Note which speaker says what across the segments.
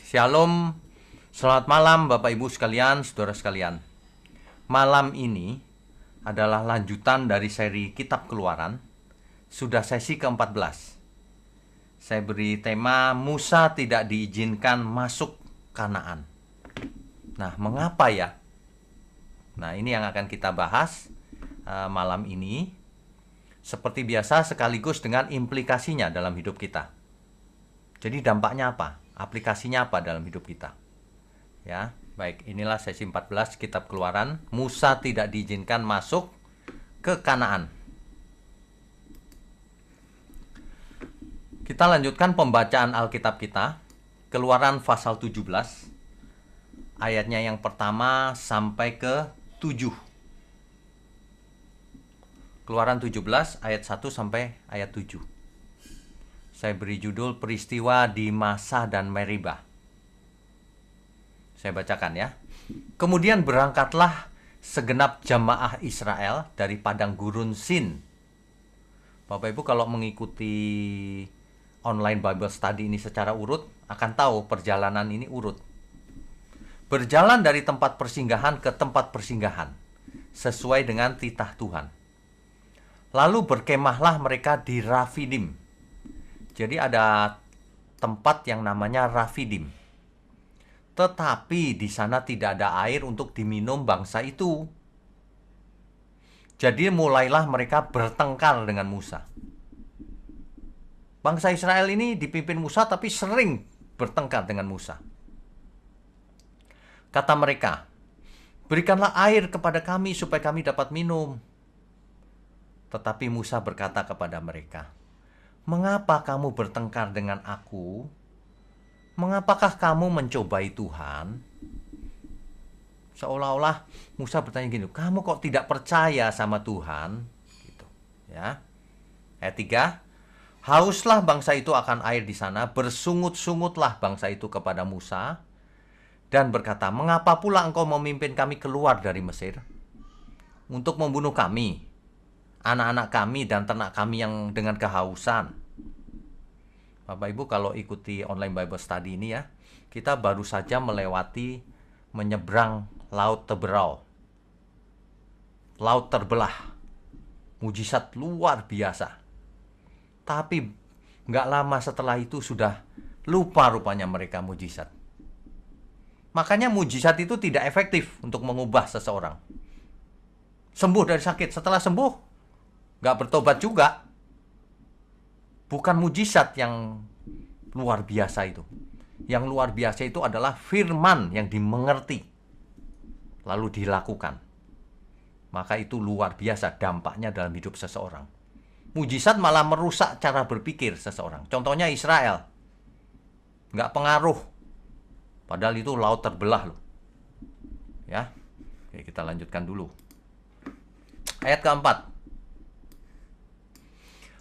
Speaker 1: Shalom, selamat malam Bapak Ibu sekalian, saudara sekalian. Malam ini adalah lanjutan dari seri Kitab Keluaran, sudah sesi ke-14. Saya beri tema Musa tidak diizinkan masuk Kanaan. Nah, mengapa ya? Nah, ini yang akan kita bahas malam ini. Seperti biasa sekaligus dengan implikasinya dalam hidup kita. Jadi dampaknya apa? Aplikasinya apa dalam hidup kita? Ya, baik, inilah sesi 14 Kitab Keluaran. Musa tidak diizinkan masuk ke Kanaan. Kita lanjutkan pembacaan Alkitab kita. Keluaran pasal 17. Ayatnya yang pertama sampai ke 7. Keluaran 17 ayat 1 sampai ayat 7. Saya beri judul Peristiwa di Masa dan Meribah. Saya bacakan ya. Kemudian berangkatlah segenap jamaah Israel dari padang gurun Sin. Bapak Ibu kalau mengikuti online Bible Study ini secara urut, akan tahu perjalanan ini urut. Berjalan dari tempat persinggahan ke tempat persinggahan, sesuai dengan titah Tuhan. Lalu berkemahlah mereka di Rafidim. Jadi ada tempat yang namanya Rafidim. Tetapi di sana tidak ada air untuk diminum bangsa itu. Jadi mulailah mereka bertengkar dengan Musa. Bangsa Israel ini dipimpin Musa tapi sering bertengkar dengan Musa. Kata mereka, "Berikanlah air kepada kami supaya kami dapat minum." Tetapi Musa berkata kepada mereka, "Mengapa kamu bertengkar dengan aku? Mengapakah kamu mencobai Tuhan?" Seolah-olah Musa bertanya gini, "Kamu kok tidak percaya sama Tuhan?" Gitu, ya. Ayat 3. Hauslah bangsa itu akan air di sana, bersungut-sungutlah bangsa itu kepada Musa dan berkata, "Mengapa pula engkau memimpin kami keluar dari Mesir untuk membunuh kami, anak-anak kami dan ternak kami yang dengan kehausan?" Bapak Ibu kalau ikuti online Bible Study ini ya, kita baru saja melewati menyeberang Laut Teberau. Laut terbelah. Mujizat luar biasa. Tapi nggak lama setelah itu sudah lupa rupanya mereka mujizat. Makanya mujizat itu tidak efektif untuk mengubah seseorang. Sembuh dari sakit, setelah sembuh nggak bertobat juga. Bukan mujizat yang luar biasa itu. Yang luar biasa itu adalah firman yang dimengerti, lalu dilakukan. Maka itu luar biasa dampaknya dalam hidup seseorang. Mujizat malah merusak cara berpikir seseorang. Contohnya Israel. Nggak pengaruh. Padahal itu laut terbelah loh. Ya, oke, kita lanjutkan dulu. Ayat keempat.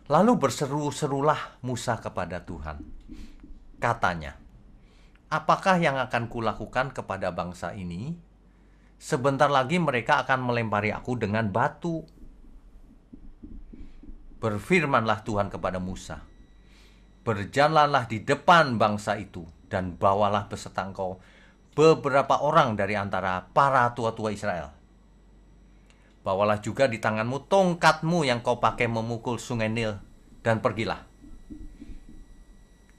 Speaker 1: Lalu berseru-serulah Musa kepada Tuhan. Katanya, "Apakah yang akan kulakukan kepada bangsa ini? Sebentar lagi mereka akan melempari aku dengan batu." Berfirmanlah Tuhan kepada Musa, "Berjalanlah di depan bangsa itu dan bawalah beserta engkau beberapa orang dari antara para tua-tua Israel. Bawalah juga di tanganmu tongkatmu yang kau pakai memukul sungai Nil dan pergilah."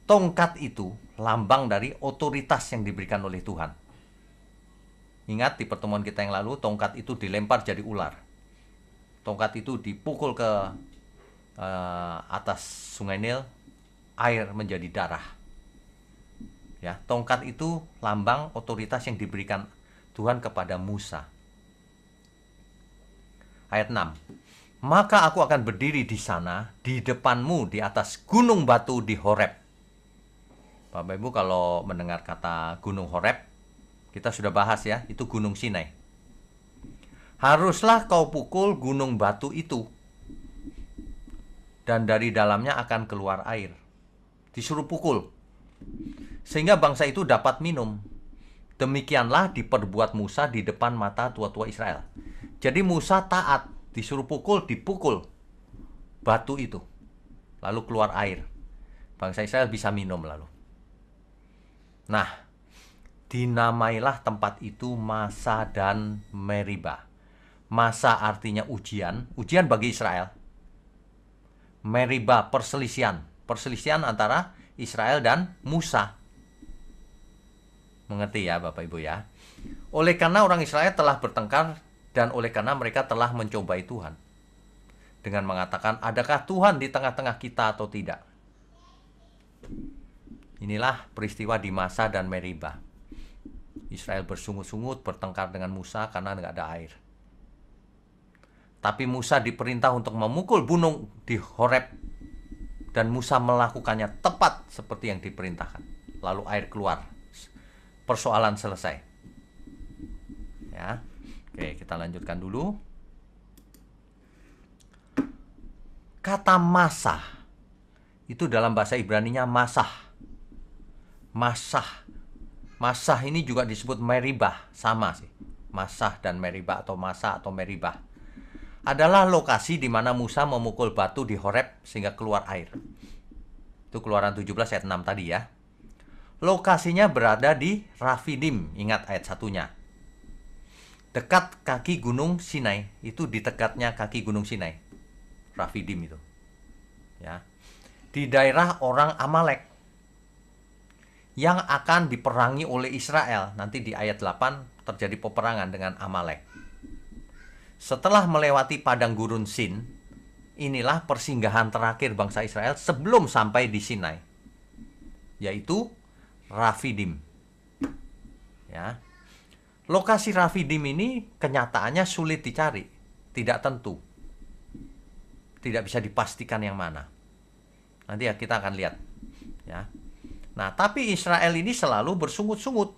Speaker 1: Tongkat itu lambang dari otoritas yang diberikan oleh Tuhan. Ingat di pertemuan kita yang lalu, tongkat itu dilempar jadi ular. Tongkat itu dipukul ke atas sungai Nil, air menjadi darah. Ya, tongkat itu lambang otoritas yang diberikan Tuhan kepada Musa. Ayat 6. "Maka aku akan berdiri di sana, di depanmu, di atas gunung batu di Horeb." Bapak Ibu kalau mendengar kata gunung Horeb, kita sudah bahas ya, itu gunung Sinai. "Haruslah kau pukul gunung batu itu, dan dari dalamnya akan keluar air." Disuruh pukul, sehingga bangsa itu dapat minum. Demikianlah diperbuat Musa di depan mata tua-tua Israel. Jadi Musa taat, disuruh pukul, dipukul batu itu. Lalu keluar air. Bangsa Israel bisa minum lalu. Nah, dinamailah tempat itu Masa dan Meribah. Masa artinya ujian, ujian bagi Israel. Meribah, perselisihan, perselisihan antara Israel dan Musa. Mengerti ya Bapak Ibu ya? Oleh karena orang Israel telah bertengkar dan oleh karena mereka telah mencobai Tuhan dengan mengatakan, adakah Tuhan di tengah-tengah kita atau tidak? Inilah peristiwa di Masa dan Meribah. Israel bersungut-sungut bertengkar dengan Musa karena nggak ada air. Tapi Musa diperintah untuk memukul gunung di Horeb, dan Musa melakukannya tepat seperti yang diperintahkan. Lalu air keluar. Persoalan selesai. Ya. Oke, kita lanjutkan dulu. Kata Masa itu dalam bahasa Ibraninya Masah. Masah. Masah ini juga disebut Meribah, sama sih. Masah dan Meribah atau Masa atau Meribah adalah lokasi di mana Musa memukul batu di Horeb sehingga keluar air. Itu Keluaran 17 ayat 6 tadi ya. Lokasinya berada di Rafidim, ingat ayat satunya. Dekat kaki Gunung Sinai, itu di dekatnya kaki Gunung Sinai. Rafidim itu. Ya. Di daerah orang Amalek yang akan diperangi oleh Israel. Nanti di ayat 8 terjadi peperangan dengan Amalek. Setelah melewati padang gurun Sin, inilah persinggahan terakhir bangsa Israel sebelum sampai di Sinai, yaitu Rafidim. Ya. Lokasi Rafidim ini kenyataannya sulit dicari, tidak tentu. Tidak bisa dipastikan yang mana. Nanti ya kita akan lihat. Ya. Nah, tapi Israel ini selalu bersungut-sungut.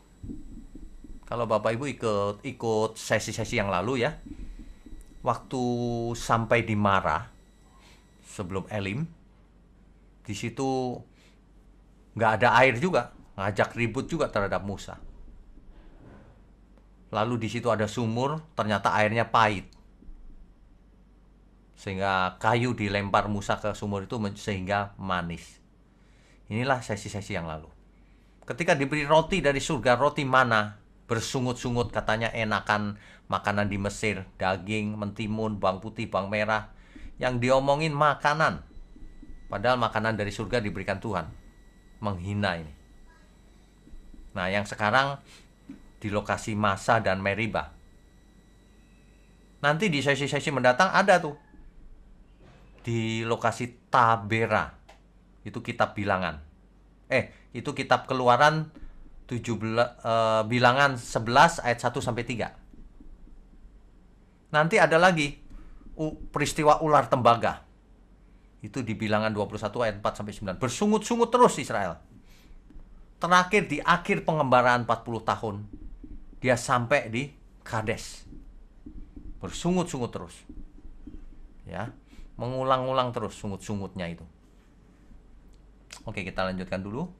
Speaker 1: Kalau Bapak Ibu ikut sesi-sesi yang lalu ya, waktu sampai di Mara, sebelum Elim, di situ nggak ada air juga, ngajak ribut juga terhadap Musa. Lalu di situ ada sumur, ternyata airnya pahit, sehingga kayu dilempar Musa ke sumur itu sehingga manis. Inilah sesi-sesi yang lalu. Ketika diberi roti dari surga, roti mana, bersungut-sungut katanya enakan makanan di Mesir, daging, mentimun, bawang putih, bawang merah. Yang diomongin makanan, padahal makanan dari surga diberikan Tuhan. Menghina ini. Nah, yang sekarang di lokasi Masa dan Meribah. Nanti di sesi-sesi mendatang ada tuh di lokasi Tabera. Itu kitab bilangan. Itu kitab Keluaran 17, bilangan 11 ayat 1 sampai 3. Nanti ada lagi peristiwa ular tembaga. Itu di bilangan 21 ayat 4 sampai 9. Bersungut-sungut terus Israel. Terakhir di akhir pengembaraan 40 tahun, dia sampai di Kades. Bersungut-sungut terus. Ya, mengulang-ulang terus sungut-sungutnya itu. Oke, kita lanjutkan dulu.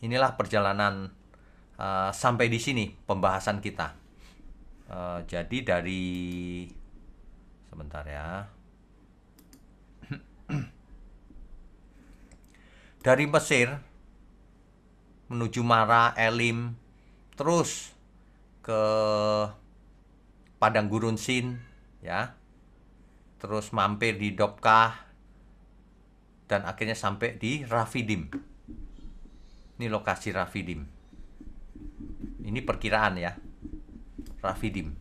Speaker 1: Inilah perjalanan sampai di sini pembahasan kita. Jadi dari sebentar ya. Dari Mesir menuju Mara, Elim, terus ke padang gurun Sin, ya. Terus mampir di Dopkah dan akhirnya sampai di Rafidim. Ini lokasi Rafidim. Ini perkiraan ya. Rafidim.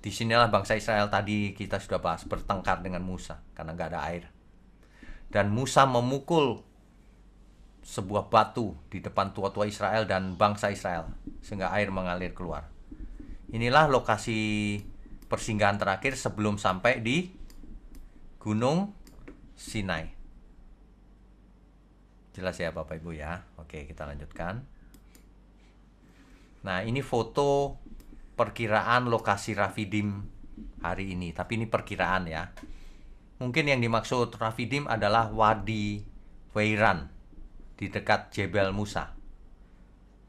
Speaker 1: Disinilah bangsa Israel tadi kita sudah bahas bertengkar dengan Musa karena nggak ada air. Dan Musa memukul sebuah batu di depan tua-tua Israel dan bangsa Israel sehingga air mengalir keluar. Inilah lokasi persinggahan terakhir sebelum sampai di Gunung Sinai. Jelas ya Bapak Ibu ya. Oke, kita lanjutkan. Nah, ini foto perkiraan lokasi Rafidim hari ini. Tapi ini perkiraan ya. Mungkin yang dimaksud Rafidim adalah Wadi Weiran di dekat Jebel Musa.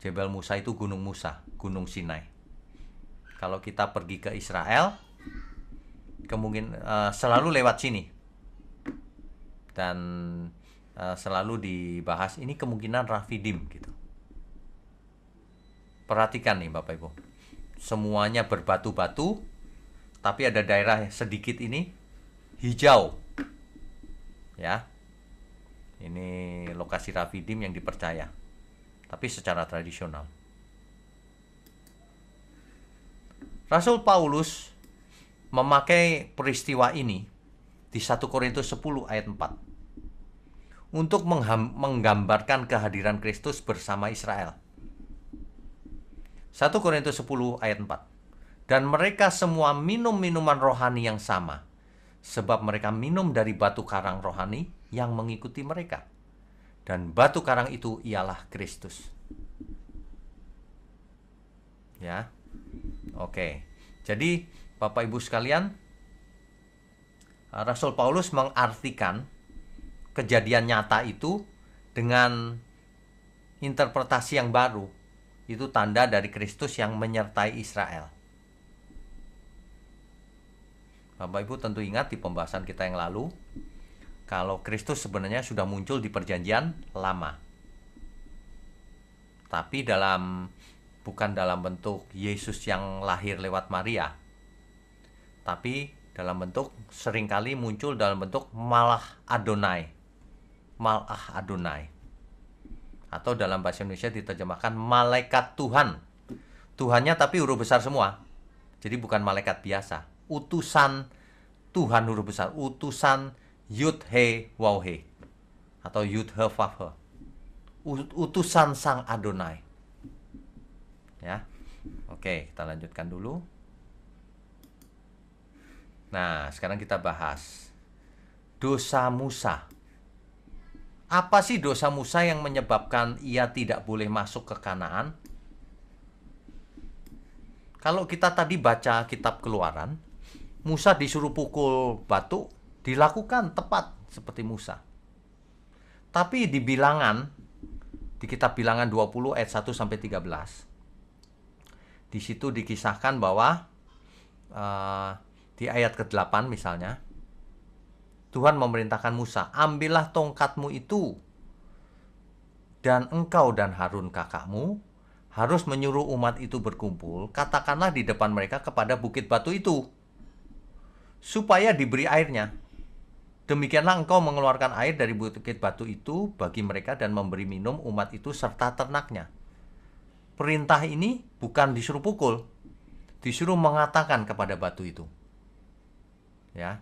Speaker 1: Jebel Musa itu Gunung Musa, Gunung Sinai. Kalau kita pergi ke Israel, kemungkinan selalu lewat sini. Dan selalu dibahas ini kemungkinan Rafidim gitu. Perhatikan nih Bapak Ibu. Semuanya berbatu-batu, tapi ada daerah sedikit ini hijau. Ya. Ini lokasi Rafidim yang dipercaya. Tapi secara tradisional. Rasul Paulus memakai peristiwa ini di 1 Korintus 10 ayat 4 untuk menggambarkan kehadiran Kristus bersama Israel. 1 Korintus 10 ayat 4. Dan mereka semua minum minuman rohani yang sama, sebab mereka minum dari batu karang rohani yang mengikuti mereka. Dan batu karang itu ialah Kristus. Ya. Oke. Jadi, Bapak Ibu sekalian, Rasul Paulus mengartikan kejadian nyata itu dengan interpretasi yang baru. Itu tanda dari Kristus yang menyertai Israel. Bapak Ibu tentu ingat di pembahasan kita yang lalu, kalau Kristus sebenarnya sudah muncul di perjanjian lama. Tapi bukan dalam bentuk Yesus yang lahir lewat Maria, tapi dalam bentuk seringkali muncul dalam bentuk Malah Adonai, atau dalam bahasa Indonesia diterjemahkan malaikat Tuhan. Tuhannya tapi huruf besar semua, jadi bukan malaikat biasa, utusan Tuhan huruf besar, utusan Yud He Waw He atau Yud He Vav He, utusan Sang Adonai. Ya, oke, kita lanjutkan dulu. Nah, sekarang kita bahas dosa Musa. Apa sih dosa Musa yang menyebabkan ia tidak boleh masuk ke Kanaan? Kalau kita tadi baca kitab Keluaran, Musa disuruh pukul batu, dilakukan tepat seperti Musa. Tapi di Bilangan, di kitab Bilangan 20 ayat 1 sampai 13, di situ dikisahkan bahwa di ayat ke-8 misalnya, Tuhan memerintahkan Musa, ambillah tongkatmu itu, dan engkau dan Harun kakakmu harus menyuruh umat itu berkumpul, katakanlah di depan mereka kepada bukit batu itu, supaya diberi airnya. Demikianlah engkau mengeluarkan air dari bukit batu itu bagi mereka dan memberi minum umat itu serta ternaknya. Perintah ini bukan disuruh pukul, disuruh mengatakan kepada batu itu. Ya.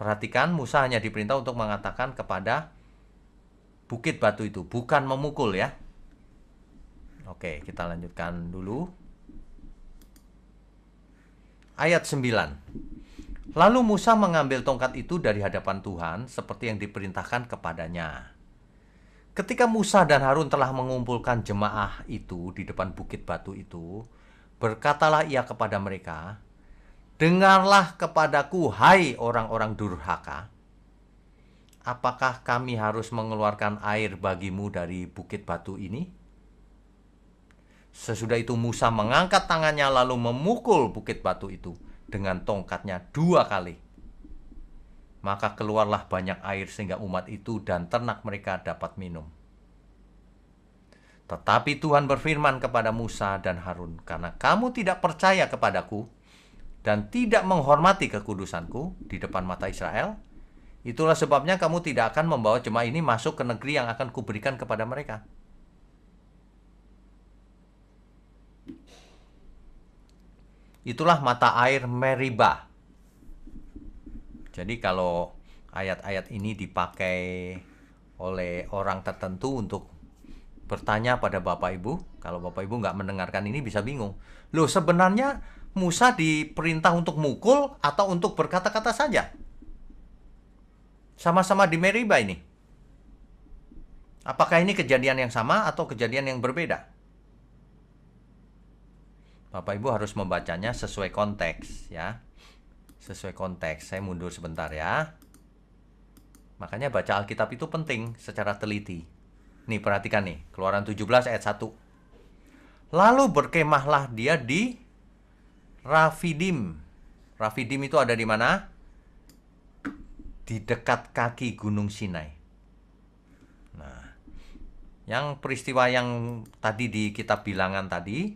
Speaker 1: Perhatikan, Musa hanya diperintah untuk mengatakan kepada bukit batu itu, bukan memukul ya. Oke, kita lanjutkan dulu. Ayat 9. Lalu Musa mengambil tongkat itu dari hadapan Tuhan seperti yang diperintahkan kepadanya. Ketika Musa dan Harun telah mengumpulkan jemaah itu di depan bukit batu itu, berkatalah ia kepada mereka, dengarlah kepadaku, hai orang-orang durhaka. Apakah kami harus mengeluarkan air bagimu dari bukit batu ini? Sesudah itu Musa mengangkat tangannya lalu memukul bukit batu itu dengan tongkatnya 2 kali. Maka keluarlah banyak air sehingga umat itu dan ternak mereka dapat minum. Tetapi Tuhan berfirman kepada Musa dan Harun, karena kamu tidak percaya kepadaku dan tidak menghormati kekudusanku di depan mata Israel, itulah sebabnya kamu tidak akan membawa jemaah ini masuk ke negeri yang akan kuberikan kepada mereka. Itulah mata air Meribah. Jadi kalau ayat-ayat ini dipakai oleh orang tertentu untuk bertanya pada Bapak Ibu, kalau Bapak Ibu nggak mendengarkan ini bisa bingung. Loh, sebenarnya Musa diperintah untuk mukul atau untuk berkata-kata saja? Sama-sama di Meribah ini. Apakah ini kejadian yang sama atau kejadian yang berbeda? Bapak Ibu harus membacanya sesuai konteks ya. Sesuai konteks. Saya mundur sebentar ya. Makanya baca Alkitab itu penting secara teliti. Nih perhatikan nih, Keluaran 17 ayat 1. Lalu berkemahlah dia di Rafidim. Rafidim itu ada di mana? Di dekat kaki Gunung Sinai. Nah, Yang peristiwa yang tadi di kitab Bilangan tadi,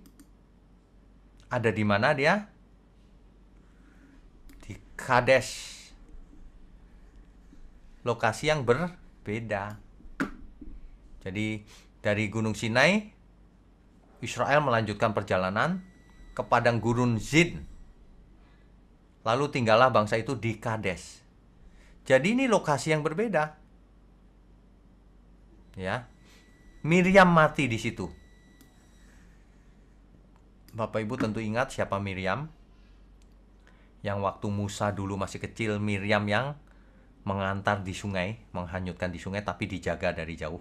Speaker 1: ada di mana dia? Di Kades. Lokasi yang berbeda. Jadi dari Gunung Sinai, Israel melanjutkan perjalanan ke padang gurun Zin. Lalu tinggallah bangsa itu di Kades. Jadi ini lokasi yang berbeda. Ya. Miriam mati di situ. Bapak Ibu tentu ingat siapa Miriam? Yang waktu Musa dulu masih kecil, Miriam yang mengantar di sungai, menghanyutkan di sungai tapi dijaga dari jauh.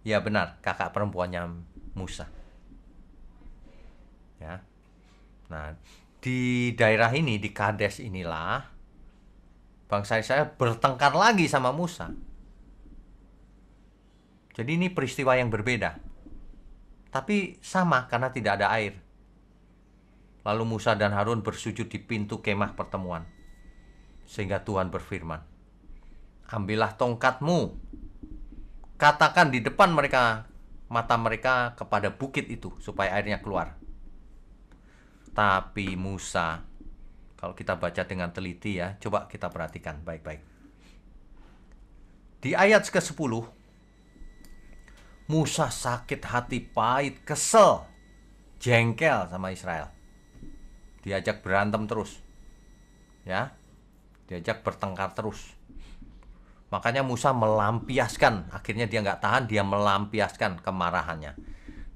Speaker 1: Ya benar, kakak perempuannya Musa. Ya. Nah, di daerah ini, di Kades inilah bangsa Israel bertengkar lagi sama Musa. Jadi ini peristiwa yang berbeda. Tapi sama karena tidak ada air. Lalu Musa dan Harun bersujud di pintu kemah pertemuan. Sehingga Tuhan berfirman, ambillah tongkatmu, katakan di depan mereka, mata mereka kepada bukit itu, supaya airnya keluar. Tapi Musa, kalau kita baca dengan teliti ya, coba kita perhatikan baik-baik. Di ayat ke-10, Musa sakit hati, pahit, kesel, jengkel sama Israel. Diajak berantem terus. Ya. Diajak bertengkar terus. Makanya Musa melampiaskan, akhirnya dia nggak tahan, dia melampiaskan kemarahannya.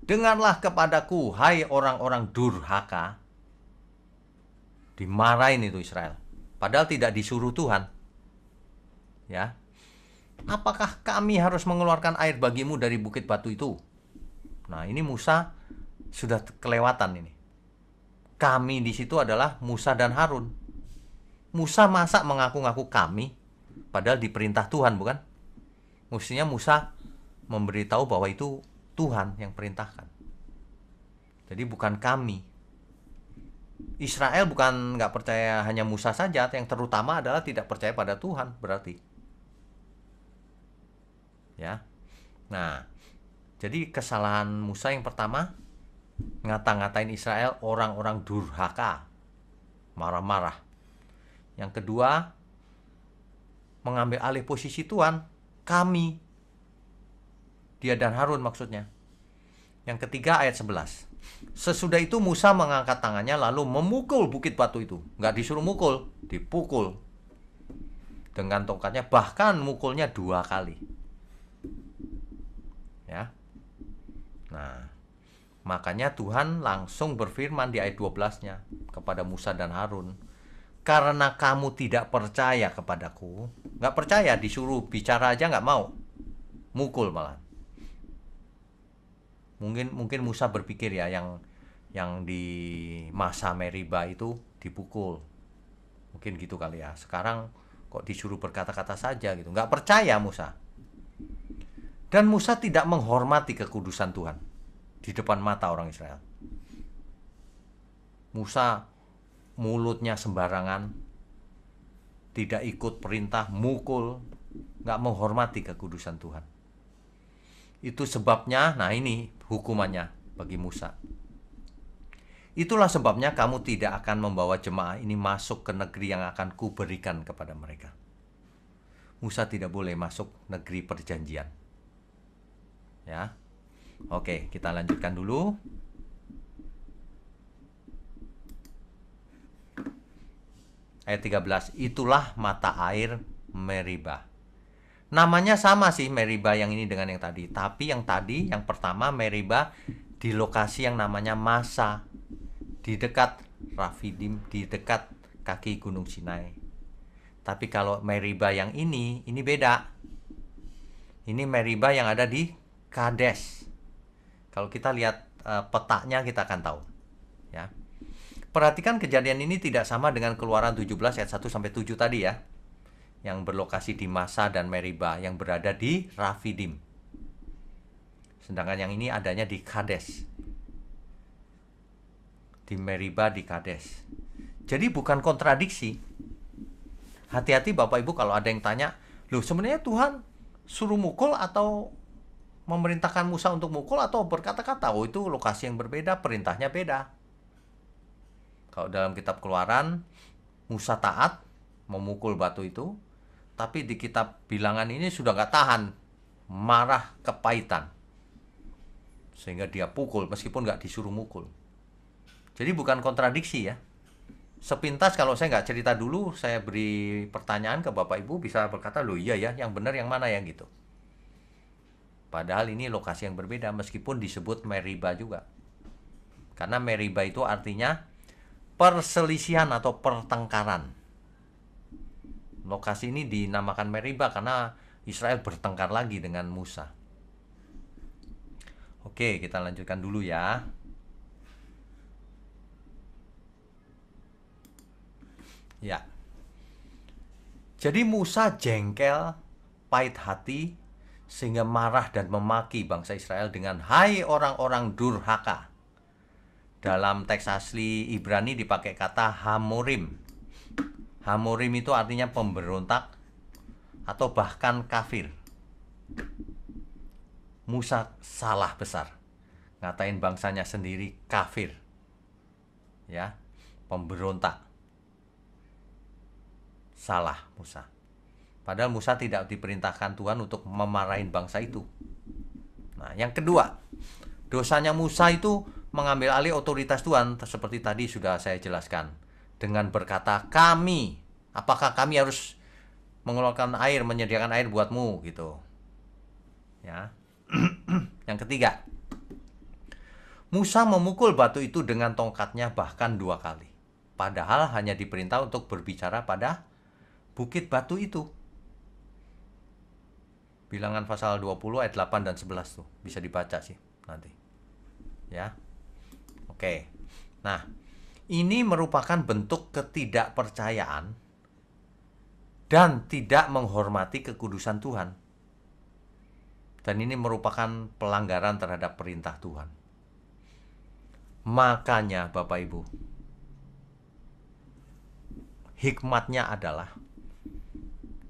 Speaker 1: Dengarlah kepadaku, hai orang-orang durhaka. Dimarahin itu Israel. Padahal tidak disuruh Tuhan. Ya. Apakah kami harus mengeluarkan air bagimu dari bukit batu itu? Nah, ini Musa sudah kelewatan ini. Kami di situ adalah Musa dan Harun. Musa masa mengaku-ngaku kami, padahal diperintah Tuhan, bukan? Mestinya Musa memberitahu bahwa itu Tuhan yang perintahkan. Jadi bukan kami. Israel bukan nggak percaya hanya Musa saja, yang terutama adalah tidak percaya pada Tuhan berarti. Ya. Nah, jadi kesalahan Musa yang pertama, ngata-ngatain Israel orang-orang durhaka, marah-marah. Yang kedua, mengambil alih posisi Tuhan, kami, dia dan Harun maksudnya. Yang ketiga ayat 11. Sesudah itu Musa mengangkat tangannya lalu memukul bukit batu itu. Nggak disuruh mukul, dipukul dengan tongkatnya, bahkan mukulnya 2 kali. Ya. Nah, makanya Tuhan langsung berfirman di ayat 12-nya kepada Musa dan Harun, karena kamu tidak percaya kepadaku, nggak percaya, disuruh bicara aja nggak mau, mukul malah. Mungkin Musa berpikir ya, yang di masa Meriba itu dipukul, mungkin gitu kali ya. Sekarang kok disuruh berkata-kata saja gitu, nggak percaya Musa. Dan Musa tidak menghormati kekudusan Tuhan di depan mata orang Israel. Musa mulutnya sembarangan, tidak ikut perintah, mukul, nggak menghormati kekudusan Tuhan. Itu sebabnya, nah ini hukumannya bagi Musa. Itulah sebabnya kamu tidak akan membawa jemaah ini masuk ke negeri yang akan kuberikan kepada mereka. Musa tidak boleh masuk negeri perjanjian. Ya. Oke, kita lanjutkan dulu. Ayat 13, itulah mata air Meriba. Namanya sama sih Meriba yang ini dengan yang tadi. Tapi yang tadi, yang pertama Meriba di lokasi yang namanya Masa, di dekat Rafidim, di dekat kaki Gunung Sinai. Tapi kalau Meriba yang ini beda. Ini Meriba yang ada di Kades. Kalau kita lihat petanya kita akan tahu. Ya. Perhatikan kejadian ini tidak sama dengan Keluaran 17 ayat 1 sampai 7 tadi ya. Yang berlokasi di Masa dan Meriba yang berada di Rafidim. Sedangkan yang ini adanya di Kades. Di Meriba di Kades. Jadi bukan kontradiksi. Hati-hati Bapak Ibu kalau ada yang tanya, loh sebenarnya Tuhan suruh mukul atau memerintahkan Musa untuk mukul atau berkata-kata? Oh, itu lokasi yang berbeda, perintahnya beda. Kalau dalam kitab Keluaran, Musa taat memukul batu itu, tapi di kitab Bilangan ini sudah nggak tahan, marah kepahitan, sehingga dia pukul meskipun nggak disuruh mukul. Jadi bukan kontradiksi ya. Sepintas kalau saya nggak cerita dulu, saya beri pertanyaan ke Bapak Ibu, bisa berkata, loh iya ya, yang benar yang mana yang gitu. Padahal ini lokasi yang berbeda meskipun disebut Meriba juga. Karena Meriba itu artinya perselisihan atau pertengkaran. Lokasi ini dinamakan Meriba karena Israel bertengkar lagi dengan Musa. Oke, kita lanjutkan dulu ya. Ya. Jadi Musa jengkel, pahit hati, sehingga marah dan memaki bangsa Israel dengan hai orang-orang durhaka. Dalam teks asli Ibrani dipakai kata hamorim. Hamorim itu artinya pemberontak atau bahkan kafir. Musa salah besar, ngatain bangsanya sendiri kafir, ya, pemberontak. Salah Musa. Padahal Musa tidak diperintahkan Tuhan untuk memarahin bangsa itu. Nah, yang kedua, dosanya Musa itu mengambil alih otoritas Tuhan, seperti tadi sudah saya jelaskan, dengan berkata kami, apakah kami harus mengeluarkan air, menyediakan air buatmu gitu. Ya. Yang ketiga, Musa memukul batu itu dengan tongkatnya bahkan 2 kali. Padahal hanya diperintah untuk berbicara pada bukit batu itu. Bilangan pasal 20 ayat 8 dan 11 tuh, bisa dibaca sih nanti. Ya. Oke. Nah, ini merupakan bentuk ketidakpercayaan dan tidak menghormati kekudusan Tuhan. Dan ini merupakan pelanggaran terhadap perintah Tuhan. Makanya Bapak Ibu, hikmatnya adalah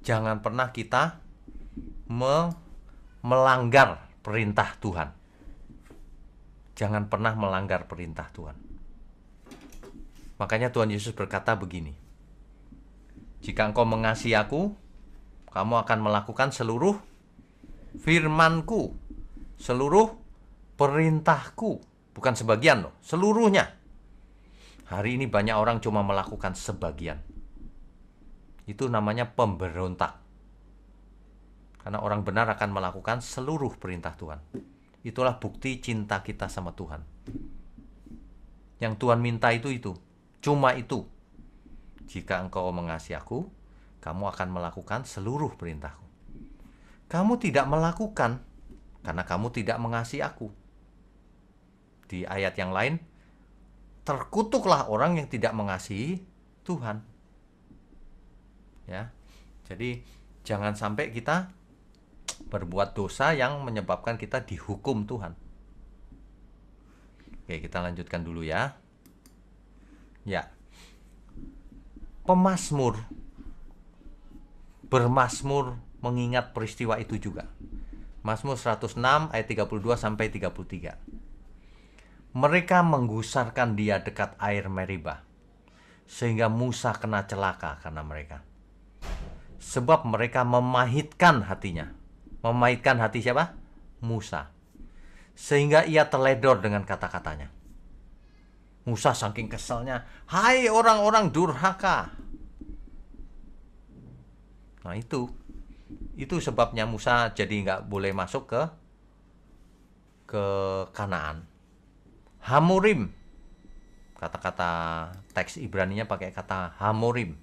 Speaker 1: jangan pernah kita melanggar perintah Tuhan. Jangan pernah melanggar perintah Tuhan. Makanya Tuhan Yesus berkata begini, jika engkau mengasihi aku, kamu akan melakukan seluruh firman-Ku, seluruh perintah-Ku, bukan sebagian loh, seluruhnya. Hari ini banyak orang cuma melakukan sebagian. Itu namanya pemberontak. Karena orang benar akan melakukan seluruh perintah Tuhan. Itulah bukti cinta kita sama Tuhan. Yang Tuhan minta itu, cuma itu. Jika engkau mengasihi aku, kamu akan melakukan seluruh perintahku. Kamu tidak melakukan karena kamu tidak mengasihi aku. Di ayat yang lain, terkutuklah orang yang tidak mengasihi Tuhan. Ya. Jadi jangan sampai kita berbuat dosa yang menyebabkan kita dihukum Tuhan. Oke, kita lanjutkan dulu ya. Ya. Pemazmur bermazmur mengingat peristiwa itu juga. Mazmur 106 ayat 32 sampai 33. Mereka menggusarkan dia dekat air Meriba, sehingga Musa kena celaka karena mereka. Sebab mereka memahitkan hatinya. Memahitkan hati siapa? Musa. Sehingga ia teledor dengan kata-katanya. Musa saking keselnya, hai orang-orang durhaka. Nah itu sebabnya Musa jadi nggak boleh masuk ke Kanaan. Hamorim, kata-kata teks Ibraninya pakai kata hamorim.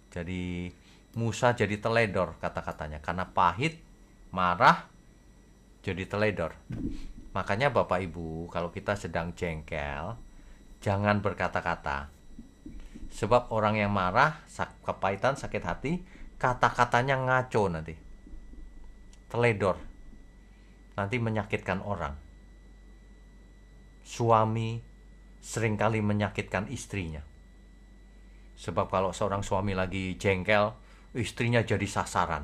Speaker 1: Jadi Musa jadi teledor kata-katanya karena pahit, marah, jadi teledor. Makanya Bapak Ibu, kalau kita sedang jengkel, jangan berkata-kata. Sebab orang yang marah, kepahitan, sakit hati, kata-katanya ngaco nanti. Teledor. Nanti menyakitkan orang. Suami seringkali menyakitkan istrinya. Sebab kalau seorang suami lagi jengkel, istrinya jadi sasaran.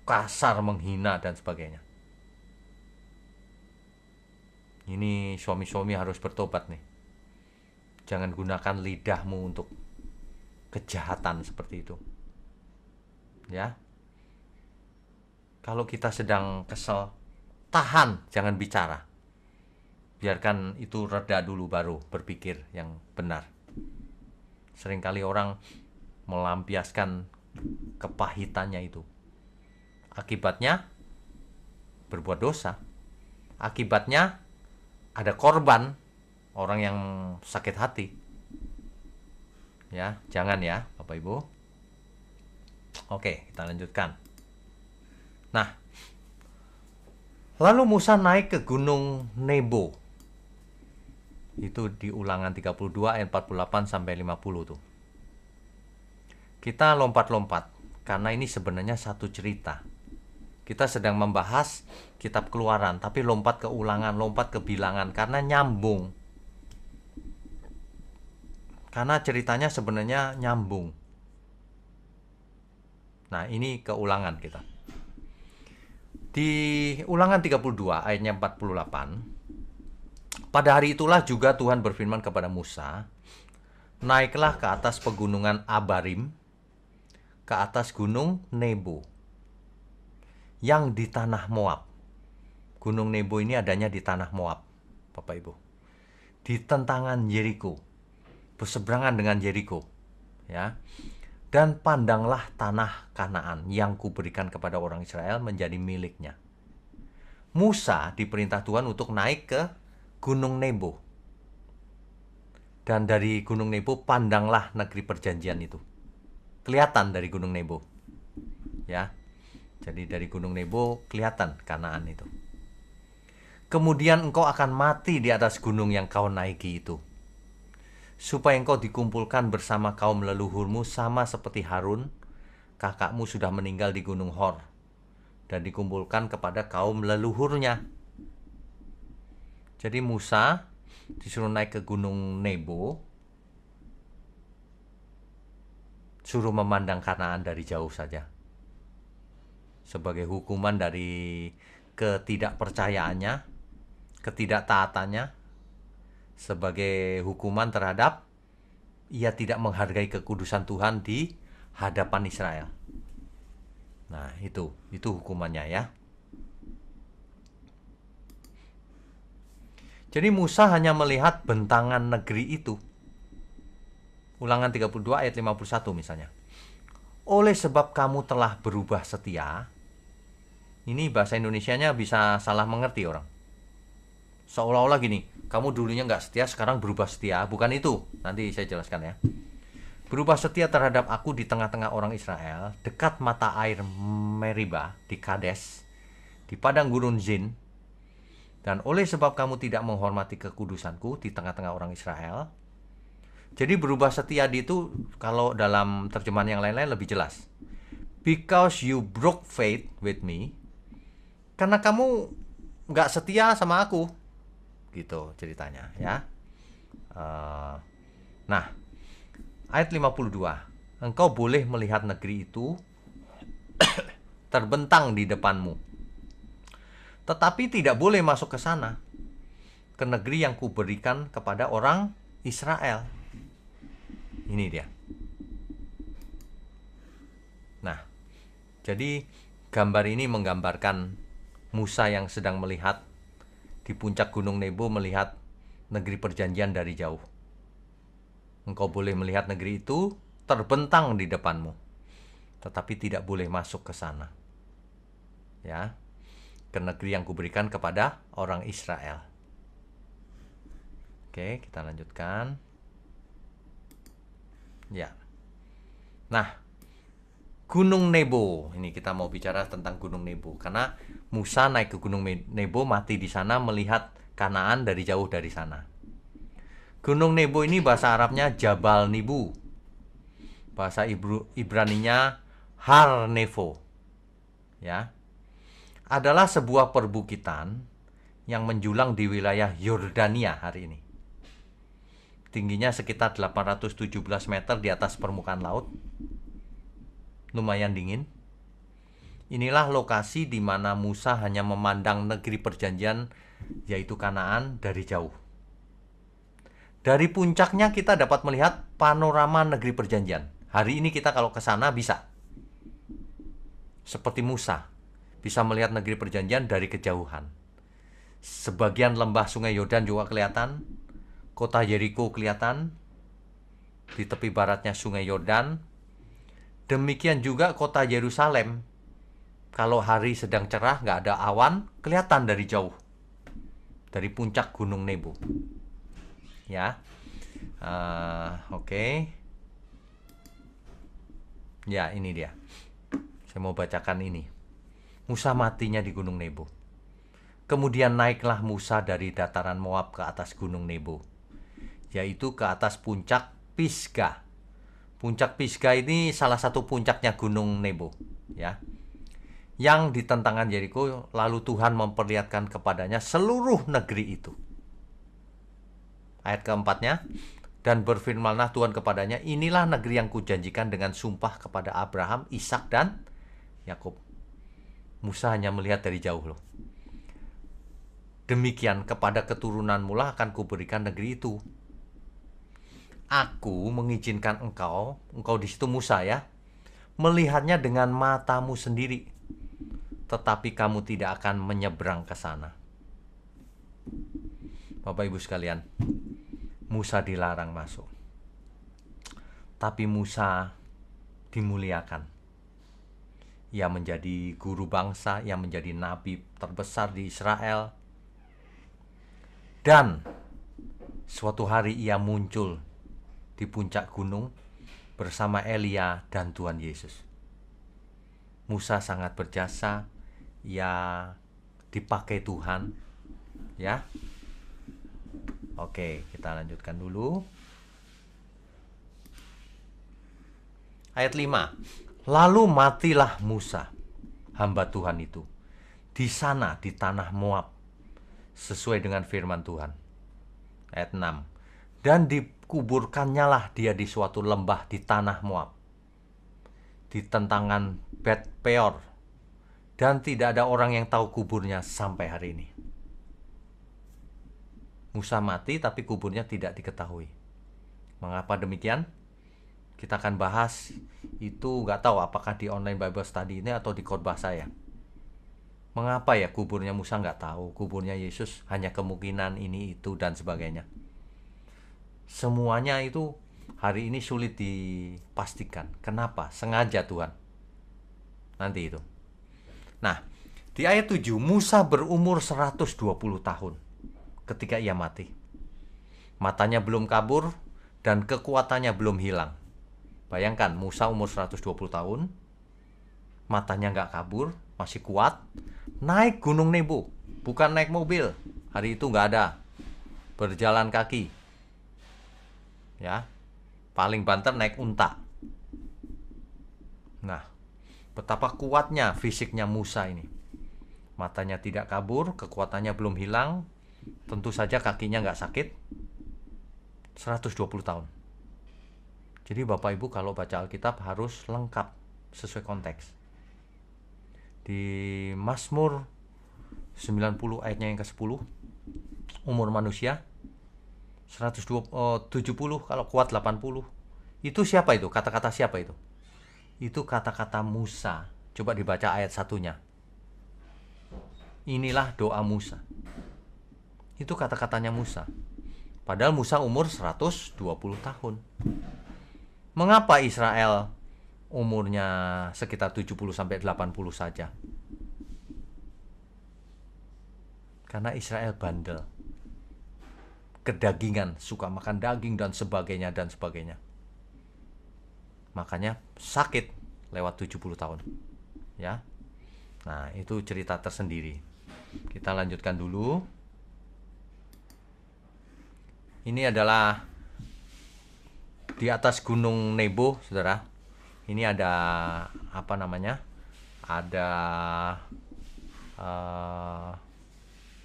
Speaker 1: kasar, menghina, dan sebagainya. Ini suami-suami harus bertobat nih. Jangan gunakan lidahmu untuk kejahatan seperti itu. Ya. Kalau kita sedang kesel, tahan, jangan bicara. Biarkan itu reda dulu baru berpikir yang benar. Seringkali orang melampiaskan kepahitannya itu. Akibatnya berbuat dosa. Akibatnya ada korban, orang yang sakit hati. Ya, jangan ya, Bapak Ibu. Oke, kita lanjutkan. Nah, lalu Musa naik ke Gunung Nebo. Itu di Ulangan 32 ayat 48 sampai 50 tuh. Kita lompat-lompat karena ini sebenarnya satu cerita. Kita sedang membahas kitab Keluaran, tapi lompat ke Ulangan, lompat ke Bilangan karena nyambung. Karena ceritanya sebenarnya nyambung. Nah, ini ke Ulangan kita. Di Ulangan 32 ayatnya 48. Pada hari itulah juga Tuhan berfirman kepada Musa, naiklah ke atas pegunungan Abarim, ke atas gunung Nebo, yang di tanah Moab. Gunung Nebo ini adanya di tanah Moab, Bapak Ibu. Di tentangan Yeriko, berseberangan dengan Yeriko, ya. Dan pandanglah tanah Kanaan yang kuberikan kepada orang Israel menjadi miliknya. Musa diperintah Tuhan untuk naik ke Gunung Nebo. Dan dari Gunung Nebo pandanglah negeri perjanjian itu. Kelihatan dari Gunung Nebo. Ya. Jadi dari Gunung Nebo kelihatan Kanaan itu. Kemudian engkau akan mati di atas gunung yang kau naiki itu, supaya engkau dikumpulkan bersama kaum leluhurmu sama seperti Harun, kakakmu sudah meninggal di Gunung Hor, dan dikumpulkan kepada kaum leluhurnya. Jadi Musa disuruh naik ke Gunung Nebo, suruh memandang Kanaan dari jauh saja. Sebagai hukuman dari ketidakpercayaannya, ketidaktaatannya, sebagai hukuman terhadap ia tidak menghargai kekudusan Tuhan di hadapan Israel. Nah, itu hukumannya ya. Jadi Musa hanya melihat bentangan negeri itu. Ulangan 32 ayat 51 misalnya. Oleh sebab kamu telah berubah setia. Ini bahasa Indonesianya bisa salah mengerti orang. Seolah-olah gini, kamu dulunya nggak setia, sekarang berubah setia. Bukan itu, nanti saya jelaskan ya. Berubah setia terhadap aku di tengah-tengah orang Israel, dekat mata air Meriba di Kades, di padang gurun Zin. Dan oleh sebab kamu tidak menghormati kekudusanku di tengah-tengah orang Israel. Jadi berubah setia itu kalau dalam terjemahan yang lain-lain lebih jelas. Because you broke faith with me, karena kamu nggak setia sama aku. Gitu ceritanya ya. Nah, ayat 52. Engkau boleh melihat negeri itu terbentang di depanmu, tetapi tidak boleh masuk ke sana, ke negeri yang kuberikan kepada orang Israel. Ini dia. Nah, jadi gambar ini menggambarkan Musa yang sedang melihat di puncak Gunung Nebo, melihat negeri perjanjian dari jauh. Engkau boleh melihat negeri itu terbentang di depanmu, tetapi tidak boleh masuk ke sana. Ya, ke negeri yang kuberikan kepada orang Israel. Oke, kita lanjutkan. Ya. Nah, Gunung Nebo. Ini kita mau bicara tentang Gunung Nebo karena Musa naik ke Gunung Nebo, mati di sana, melihat Kanaan dari jauh dari sana. Gunung Nebo ini bahasa Arabnya Jabal Nibu. Bahasa Ibraninya Har Nevo. Ya. Adalah sebuah perbukitan yang menjulang di wilayah Yordania hari ini. Tingginya sekitar 817 meter di atas permukaan laut. Lumayan dingin. Inilah lokasi di mana Musa hanya memandang negeri perjanjian, yaitu Kanaan, dari jauh. Dari puncaknya kita dapat melihat panorama negeri perjanjian. Hari ini kita kalau ke sana bisa. Seperti Musa, bisa melihat negeri perjanjian dari kejauhan. Sebagian lembah Sungai Yordan juga kelihatan. Kota Yeriko kelihatan. Di tepi baratnya Sungai Yordan. Demikian juga kota Yerusalem. Kalau hari sedang cerah, nggak ada awan, kelihatan dari jauh. Dari puncak Gunung Nebo. Ya, oke. Ya, ini dia. Saya mau bacakan ini. Musa matinya di Gunung Nebo. Kemudian naiklah Musa dari dataran Moab ke atas Gunung Nebo, yaitu ke atas puncak Pisga. Puncak Pisga ini salah satu puncaknya Gunung Nebo, ya. Yang di tentangan Yeriko, lalu Tuhan memperlihatkan kepadanya seluruh negeri itu. Ayat keempatnya, dan berfirmanlah Tuhan kepadanya, inilah negeri yang kujanjikan dengan sumpah kepada Abraham, Ishak dan Yakub. Musa hanya melihat dari jauh loh. Demikian kepada keturunanmu lah akan kuberikan negeri itu. Aku mengizinkan engkau di situ Musa ya, melihatnya dengan matamu sendiri. Tetapi kamu tidak akan menyeberang ke sana. Bapak Ibu sekalian, Musa dilarang masuk. Tapi Musa dimuliakan. Ia menjadi guru bangsa, ia menjadi nabi terbesar di Israel. Dan suatu hari ia muncul di puncak gunung bersama Elia dan Tuhan Yesus. Musa sangat berjasa, ia dipakai Tuhan, ya. Oke, kita lanjutkan dulu. Ayat 5. Lalu matilah Musa, hamba Tuhan itu, di sana di tanah Moab, sesuai dengan firman Tuhan. Ayat 6. Dan dikuburkannya lah dia di suatu lembah di tanah Moab, di tentangan Bet Peor, dan tidak ada orang yang tahu kuburnya sampai hari ini. Musa mati tapi kuburnya tidak diketahui. Mengapa demikian? Kita akan bahas itu, nggak tahu apakah di online Bible Study ini atau di khotbah saya. Mengapa ya kuburnya Musa nggak tahu, kuburnya Yesus hanya kemungkinan ini, itu, dan sebagainya. Semuanya itu hari ini sulit dipastikan. Kenapa? Sengaja Tuhan. Nanti itu. Nah, di ayat 7, Musa berumur 120 tahun ketika ia mati. Matanya belum kabur dan kekuatannya belum hilang. Bayangkan, Musa umur 120 tahun, matanya nggak kabur, masih kuat, naik Gunung Nebo, bukan naik mobil. Hari itu nggak ada, berjalan kaki. Ya, paling banter naik unta. Nah, betapa kuatnya fisiknya Musa ini. Matanya tidak kabur, kekuatannya belum hilang, tentu saja kakinya nggak sakit. 120 tahun. Jadi Bapak Ibu kalau baca Alkitab harus lengkap sesuai konteks. Di Mazmur 90 ayatnya yang ke-10, umur manusia 170, kalau kuat 80. Itu siapa itu? Kata-kata siapa itu? Itu kata-kata Musa. Coba dibaca ayat 1-nya. Inilah doa Musa. Itu kata-katanya Musa. Padahal Musa umur 120 tahun. Mengapa Israel umurnya sekitar 70 sampai 80 saja? Karena Israel bandel. Kedagingan, suka makan daging dan sebagainya dan sebagainya. Makanya sakit lewat 70 tahun. Ya. Nah, itu cerita tersendiri. Kita lanjutkan dulu. Ini adalah di atas Gunung Nebo, Saudara. Ini ada apa namanya? Ada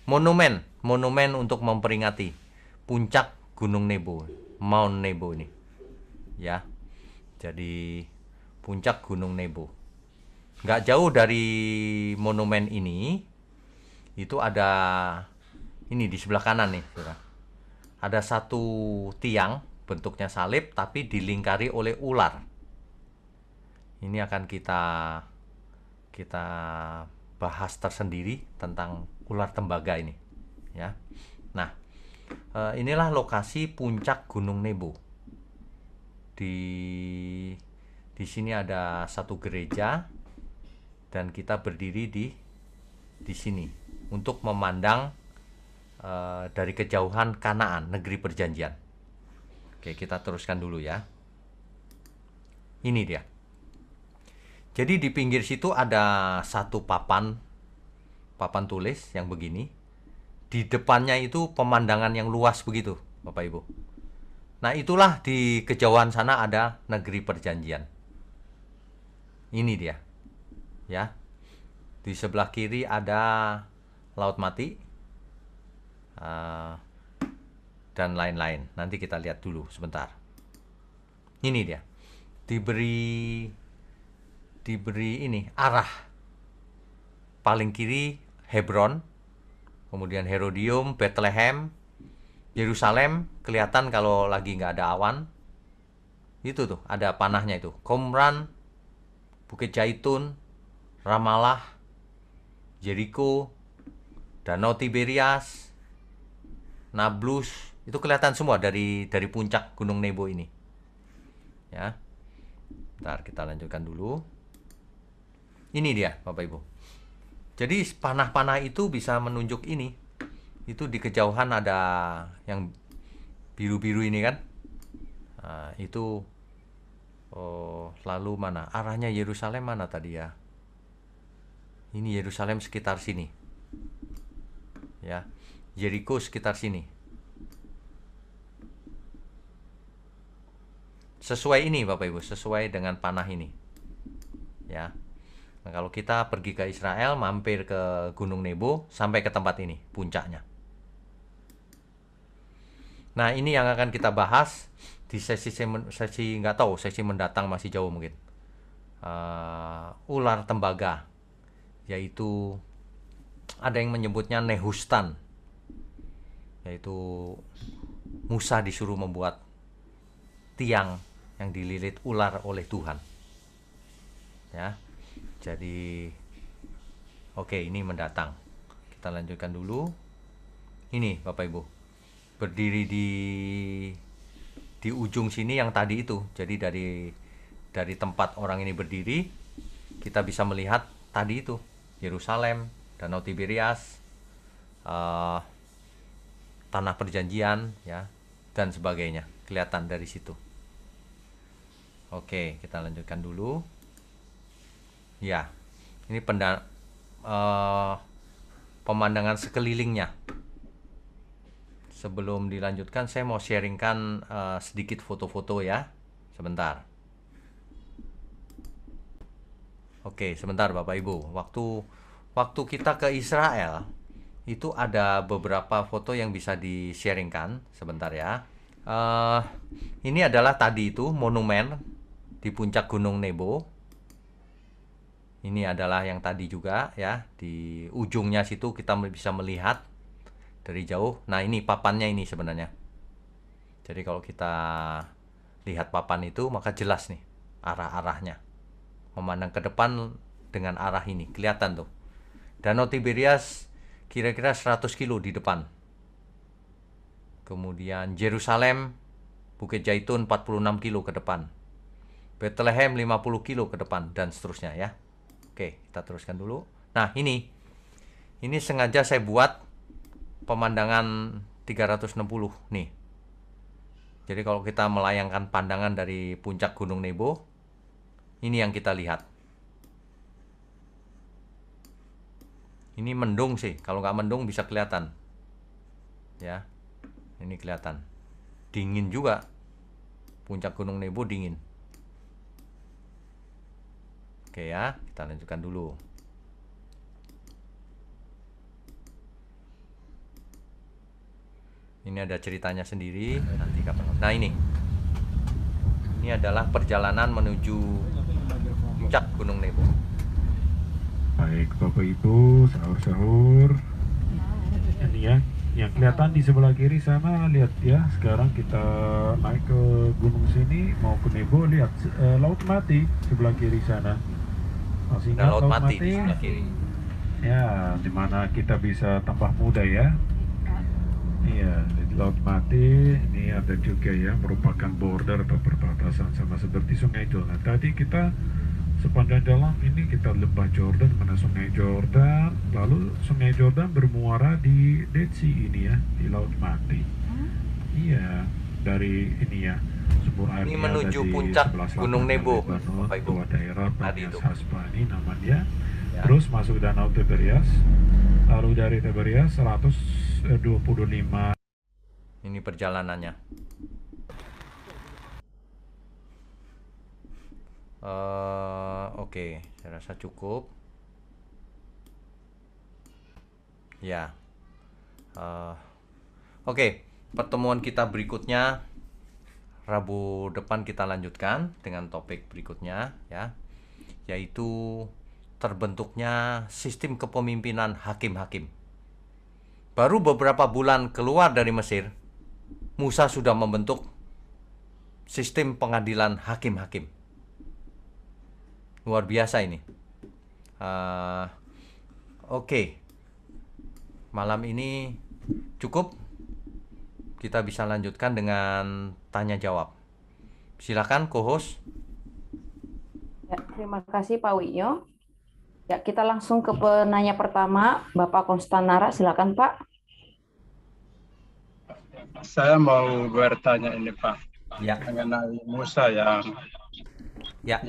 Speaker 1: monumen untuk memperingati puncak Gunung Nebo, Mount Nebo ini. Ya. Jadi puncak Gunung Nebo. nggak jauh dari monumen ini, itu ada ini di sebelah kanan nih, saudara. Ada satu tiang bentuknya salib tapi dilingkari oleh ular. Ini akan kita bahas tersendiri tentang ular tembaga ini, ya. Nah, inilah lokasi puncak Gunung Nebo. Di sini ada satu gereja dan kita berdiri di sini untuk memandang dari kejauhan Kanaan, negeri perjanjian. Oke, kita teruskan dulu ya. Ini dia. Jadi di pinggir situ ada satu papan tulis yang begini. Di depannya itu pemandangan yang luas begitu, Bapak Ibu. Nah, itulah di kejauhan sana ada negeri perjanjian. Ini dia. Ya. Di sebelah kiri ada Laut Mati. Dan lain-lain. Nanti kita lihat dulu sebentar. Ini dia. Diberi ini arah. Paling kiri Hebron, kemudian Herodium, Bethlehem, Yerusalem kelihatan kalau lagi nggak ada awan. Itu tuh ada panahnya itu. Qumran, Bukit Zaitun, Ramallah, Jericho, Danau Tiberias, Nablus, itu kelihatan semua dari puncak Gunung Nebo ini. Ya. Bentar, kita lanjutkan dulu. Ini dia, Bapak Ibu. Jadi panah-panah itu bisa menunjuk ini. Itu di kejauhan ada yang biru-biru ini kan. Nah, itu lalu mana? Arahnya Yerusalem mana tadi ya? Ini Yerusalem sekitar sini. Ya. Jericho sekitar sini. Sesuai ini Bapak Ibu, sesuai dengan panah ini. Ya. Nah, kalau kita pergi ke Israel, mampir ke Gunung Nebo, sampai ke tempat ini, puncaknya. Nah, ini yang akan kita bahas di sesi nggak tahu, sesi mendatang masih jauh mungkin. Ular tembaga, yaitu ada yang menyebutnya Nehustan, yaitu Musa disuruh membuat tiang yang dililit ular oleh Tuhan. Ya. Jadi oke, ini mendatang. Kita lanjutkan dulu. Ini Bapak Ibu. Berdiri di ujung sini yang tadi itu. Jadi dari tempat orang ini berdiri, kita bisa melihat tadi itu Yerusalem, Danau Tiberias, Tanah Perjanjian, ya, dan sebagainya. Kelihatan dari situ. Oke, kita lanjutkan dulu. Ya, ini pemandangan sekelilingnya. Sebelum dilanjutkan, saya mau sharingkan sedikit foto-foto ya. Sebentar. Oke, sebentar Bapak Ibu. Waktu kita ke Israel, itu ada beberapa foto yang bisa di-sharingkan. Sebentar ya. Ini adalah tadi itu monumen di puncak Gunung Nebo. Ini adalah yang tadi juga ya, di ujungnya situ kita bisa melihat dari jauh. Nah, ini papannya ini sebenarnya. Jadi kalau kita lihat papan itu, maka jelas nih arah-arahnya. Memandang ke depan dengan arah ini, kelihatan tuh. Danau Tiberias kira-kira 100 kilo di depan. Kemudian Yerusalem, Bukit Zaitun 46 kilo ke depan. Bethlehem 50 kilo ke depan, dan seterusnya ya. Oke, kita teruskan dulu. Nah, ini sengaja saya buat pemandangan 360 nih. Jadi kalau kita melayangkan pandangan dari puncak Gunung Nebo, ini yang kita lihat. Ini mendung sih, kalau nggak mendung bisa kelihatan. Ya, ini kelihatan. Dingin juga. Puncak Gunung Nebo dingin. Oke ya, kita lanjutkan dulu. Ini ada ceritanya sendiri. Nanti kapan? Nah, ini adalah perjalanan menuju puncak Gunung Nebo.
Speaker 2: Baik, Bapak Ibu, sahur-sahur. Ini ya, yang kelihatan di sebelah kiri sana, lihat ya. Sekarang kita naik ke gunung sini, mau ke Nebo, lihat Laut Mati sebelah kiri sana. Masih
Speaker 1: Ada
Speaker 2: ingat
Speaker 1: laut
Speaker 2: Laut
Speaker 1: mati di
Speaker 2: Mati?
Speaker 1: sebelah kiri.
Speaker 2: Ya, dimana kita bisa tambah muda ya. Iya, di Laut Mati ini ada juga ya, merupakan border atau perbatasan sama seperti Sungai Jordan. Tadi kita sepanjang jalan ini kita lembah Jordan, mana Sungai Jordan, lalu Sungai Jordan bermuara di Dead Sea ini ya, di Laut Mati. Iya, dari ini ya, sumber
Speaker 1: Ini
Speaker 2: airnya ada
Speaker 1: menuju
Speaker 2: di
Speaker 1: puncak
Speaker 2: sebelah
Speaker 1: Gunung
Speaker 2: selatan
Speaker 1: Nebo,
Speaker 2: Lebanon,
Speaker 1: Bapak Ibu.
Speaker 2: dua daerah
Speaker 1: Tadi
Speaker 2: Banyas
Speaker 1: itu.
Speaker 2: Hasbani namanya.
Speaker 1: Ya.
Speaker 2: Terus masuk Danau Tiberias, lalu dari Tiberias 125.
Speaker 1: Ini perjalanannya. Oke, saya rasa cukup. Ya. Oke, pertemuan kita berikutnya Rabu depan kita lanjutkan dengan topik berikutnya ya, yaitu terbentuknya sistem kepemimpinan hakim-hakim. Baru beberapa bulan keluar dari Mesir, Musa sudah membentuk sistem pengadilan hakim-hakim. Luar biasa ini. Oke, malam ini cukup. Kita bisa lanjutkan dengan tanya jawab. Silakan co-host.
Speaker 3: Ya, terima kasih Pak Wiyo. Ya, kita langsung ke penanya pertama, Bapak Konstanara, silakan Pak.
Speaker 4: Saya mau bertanya ini Pak,
Speaker 1: Ya,
Speaker 4: mengenai Musa yang
Speaker 1: ya.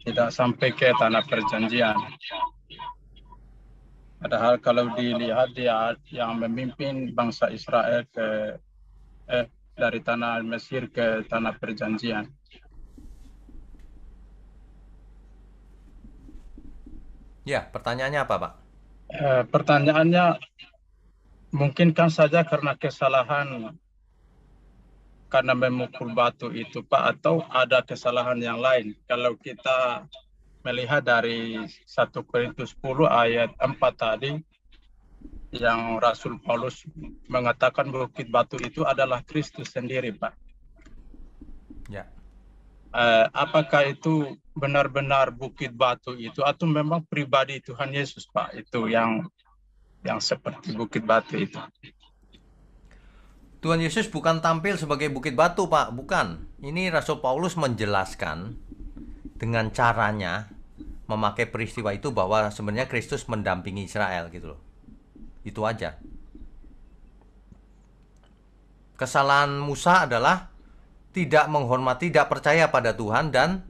Speaker 4: tidak sampai ke tanah perjanjian. Padahal kalau dilihat dia yang memimpin bangsa Israel dari tanah Mesir ke tanah perjanjian.
Speaker 1: Ya, pertanyaannya apa, Pak?
Speaker 4: Pertanyaannya, mungkinkan saja karena kesalahan karena memukul batu itu Pak, atau ada kesalahan yang lain? Kalau kita melihat dari 1 Korintus 10 ayat 4 tadi, yang Rasul Paulus mengatakan bukit batu itu adalah Kristus sendiri, Pak.
Speaker 1: Ya.
Speaker 4: Apakah itu benar-benar bukit batu itu, atau memang pribadi Tuhan Yesus, Pak, itu yang seperti bukit batu itu?
Speaker 1: Tuhan Yesus bukan tampil sebagai bukit batu, Pak. Bukan. Ini Rasul Paulus menjelaskan dengan caranya memakai peristiwa itu bahwa sebenarnya Kristus mendampingi Israel gitu loh. Itu aja. Kesalahan Musa adalah tidak menghormati, tidak percaya pada Tuhan dan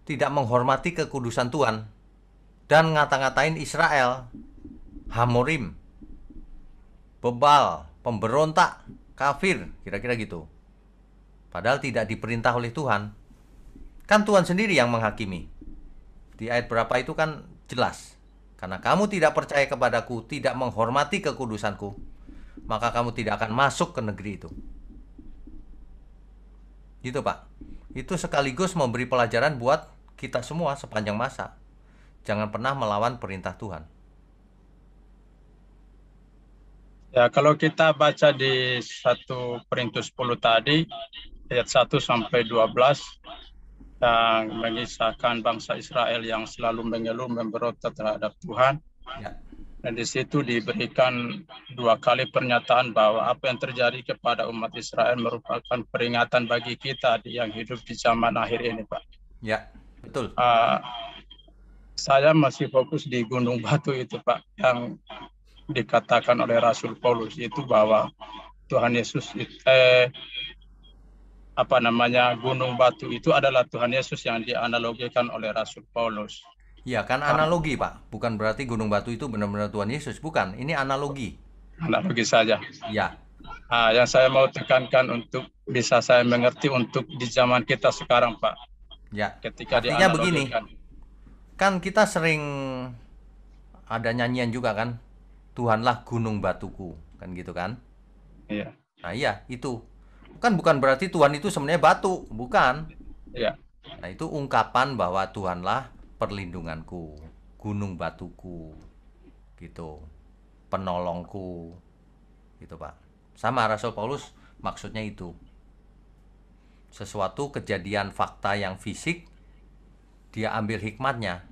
Speaker 1: tidak menghormati kekudusan Tuhan dan ngata-ngatain Israel, Hamorim, bebal, pemberontak, kafir, kira-kira gitu. Padahal tidak diperintah oleh Tuhan. Kan Tuhan sendiri yang menghakimi. Di ayat berapa itu kan jelas. Karena kamu tidak percaya kepadaku, tidak menghormati kekudusanku, maka kamu tidak akan masuk ke negeri itu. Gitu, Pak. Itu sekaligus memberi pelajaran buat kita semua sepanjang masa. Jangan pernah melawan perintah Tuhan.
Speaker 4: Ya, kalau kita baca di 1 Korintus 10 tadi, ayat 1 sampai 12, yang mengisahkan bangsa Israel yang selalu mengeluh memberontak terhadap Tuhan.
Speaker 1: Ya.
Speaker 4: Dan di situ diberikan 2 kali pernyataan bahwa apa yang terjadi kepada umat Israel merupakan peringatan bagi kita yang hidup di zaman akhir ini, Pak.
Speaker 1: Ya, betul.
Speaker 4: Saya masih fokus di Gunung Batu itu, Pak, yang dikatakan oleh Rasul Paulus itu bahwa Tuhan Yesus Gunung Batu itu adalah Tuhan Yesus yang dianalogikan oleh Rasul Paulus.
Speaker 1: Ya, kan analogi, Pak. Bukan berarti Gunung Batu itu benar-benar Tuhan Yesus. Bukan, ini analogi.
Speaker 4: Analogi saja.
Speaker 1: Ya.
Speaker 4: Yang saya mau tekankan untuk bisa saya mengerti untuk di zaman kita sekarang, Pak.
Speaker 1: Ya,
Speaker 4: Ketika
Speaker 1: artinya begini.
Speaker 4: dianalogikan.
Speaker 1: Kan kita sering ada nyanyian juga kan. Tuhanlah gunung batuku. Kan gitu kan.
Speaker 4: Iya.
Speaker 1: Nah iya, itu. Bukan berarti Tuhan itu sebenarnya batu. Bukan.
Speaker 4: Iya.
Speaker 1: Nah itu ungkapan bahwa Tuhanlah perlindunganku. gunung batuku, gitu, penolongku, gitu Pak. Sama Rasul Paulus maksudnya itu. Sesuatu kejadian fakta yang fisik, dia ambil hikmatnya.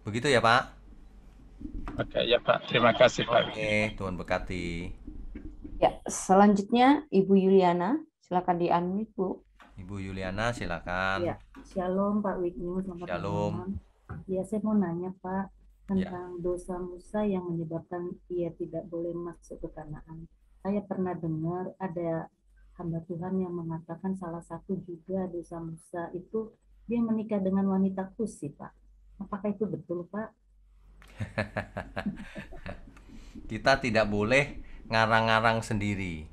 Speaker 1: Begitu ya Pak?
Speaker 4: Oke, ya Pak. Terima kasih Pak.
Speaker 1: Oke, Tuhan berkati.
Speaker 3: Ya, selanjutnya Ibu Yuliana, silakan di-unmute, Bu.
Speaker 1: Ibu Yuliana silakan.
Speaker 5: Ya, Shalom Pak Wisnu, selamat
Speaker 1: Shalom.
Speaker 5: malam. Ya, saya mau nanya Pak
Speaker 1: Ya.
Speaker 5: tentang dosa Musa yang menyebabkan ia tidak boleh masuk ke Kanaan. Saya pernah dengar ada hamba Tuhan yang mengatakan salah satu juga dosa Musa itu dia menikah dengan wanita Kusi, Pak. Apakah itu betul, Pak?
Speaker 1: Kita tidak boleh ngarang-ngarang sendiri.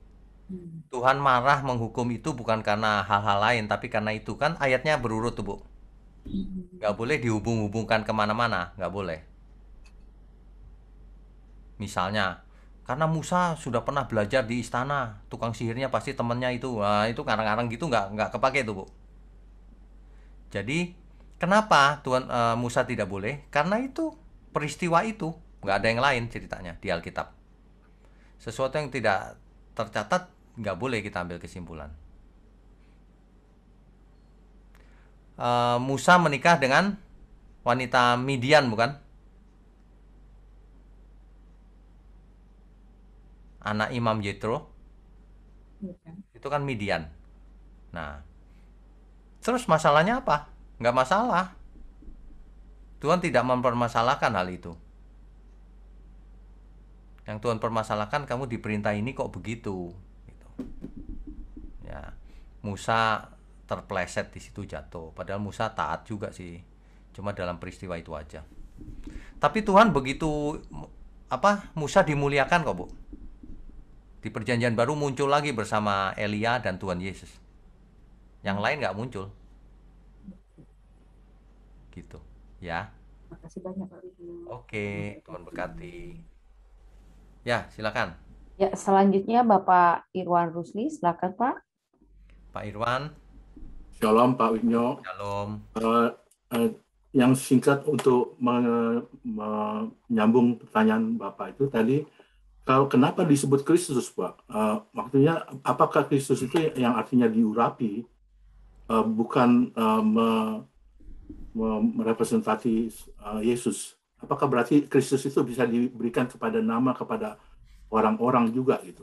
Speaker 1: Tuhan marah menghukum itu bukan karena hal-hal lain, tapi karena itu. Kan ayatnya berurut tuh Bu. Nggak boleh dihubung-hubungkan kemana-mana, nggak boleh. Misalnya, karena Musa sudah pernah belajar di istana, tukang sihirnya pasti temennya itu. Nah, itu ngarang-ngarang gitu nggak kepake tuh Bu. Jadi, kenapa Musa tidak boleh? Karena itu, peristiwa itu. Nggak ada yang lain ceritanya di Alkitab. Sesuatu yang tidak tercatat, nggak boleh kita ambil kesimpulan. Musa menikah dengan wanita Midian, bukan? Anak Imam Yetro. Itu kan Midian. Nah, terus masalahnya apa? Nggak masalah. Tuhan tidak mempermasalahkan hal itu. Yang Tuhan permasalahkan, kamu diperintah ini kok begitu. Gitu. Ya, Musa terpleset di situ jatuh. Padahal Musa taat juga sih. Cuma dalam peristiwa itu aja. Tapi Tuhan begitu Musa dimuliakan kok Bu. Di perjanjian baru muncul lagi bersama Elia dan Tuhan Yesus. Yang lain nggak muncul. Gitu. Ya.
Speaker 5: Makasih banyak Pak Wisnu.
Speaker 1: Oke, Tuhan berkati. Ya, silakan.
Speaker 3: Ya, selanjutnya Bapak Irwan Rusli, silakan Pak.
Speaker 1: Pak Irwan.
Speaker 6: Shalom Pak Wisnu.
Speaker 1: Shalom.
Speaker 6: Yang singkat untuk menyambung pertanyaan Bapak itu tadi, kenapa disebut Kristus Pak? Maksudnya apakah Kristus itu yang artinya diurapi, bukan merepresentasi Yesus? Apakah berarti Kristus itu bisa diberikan nama kepada orang-orang juga gitu?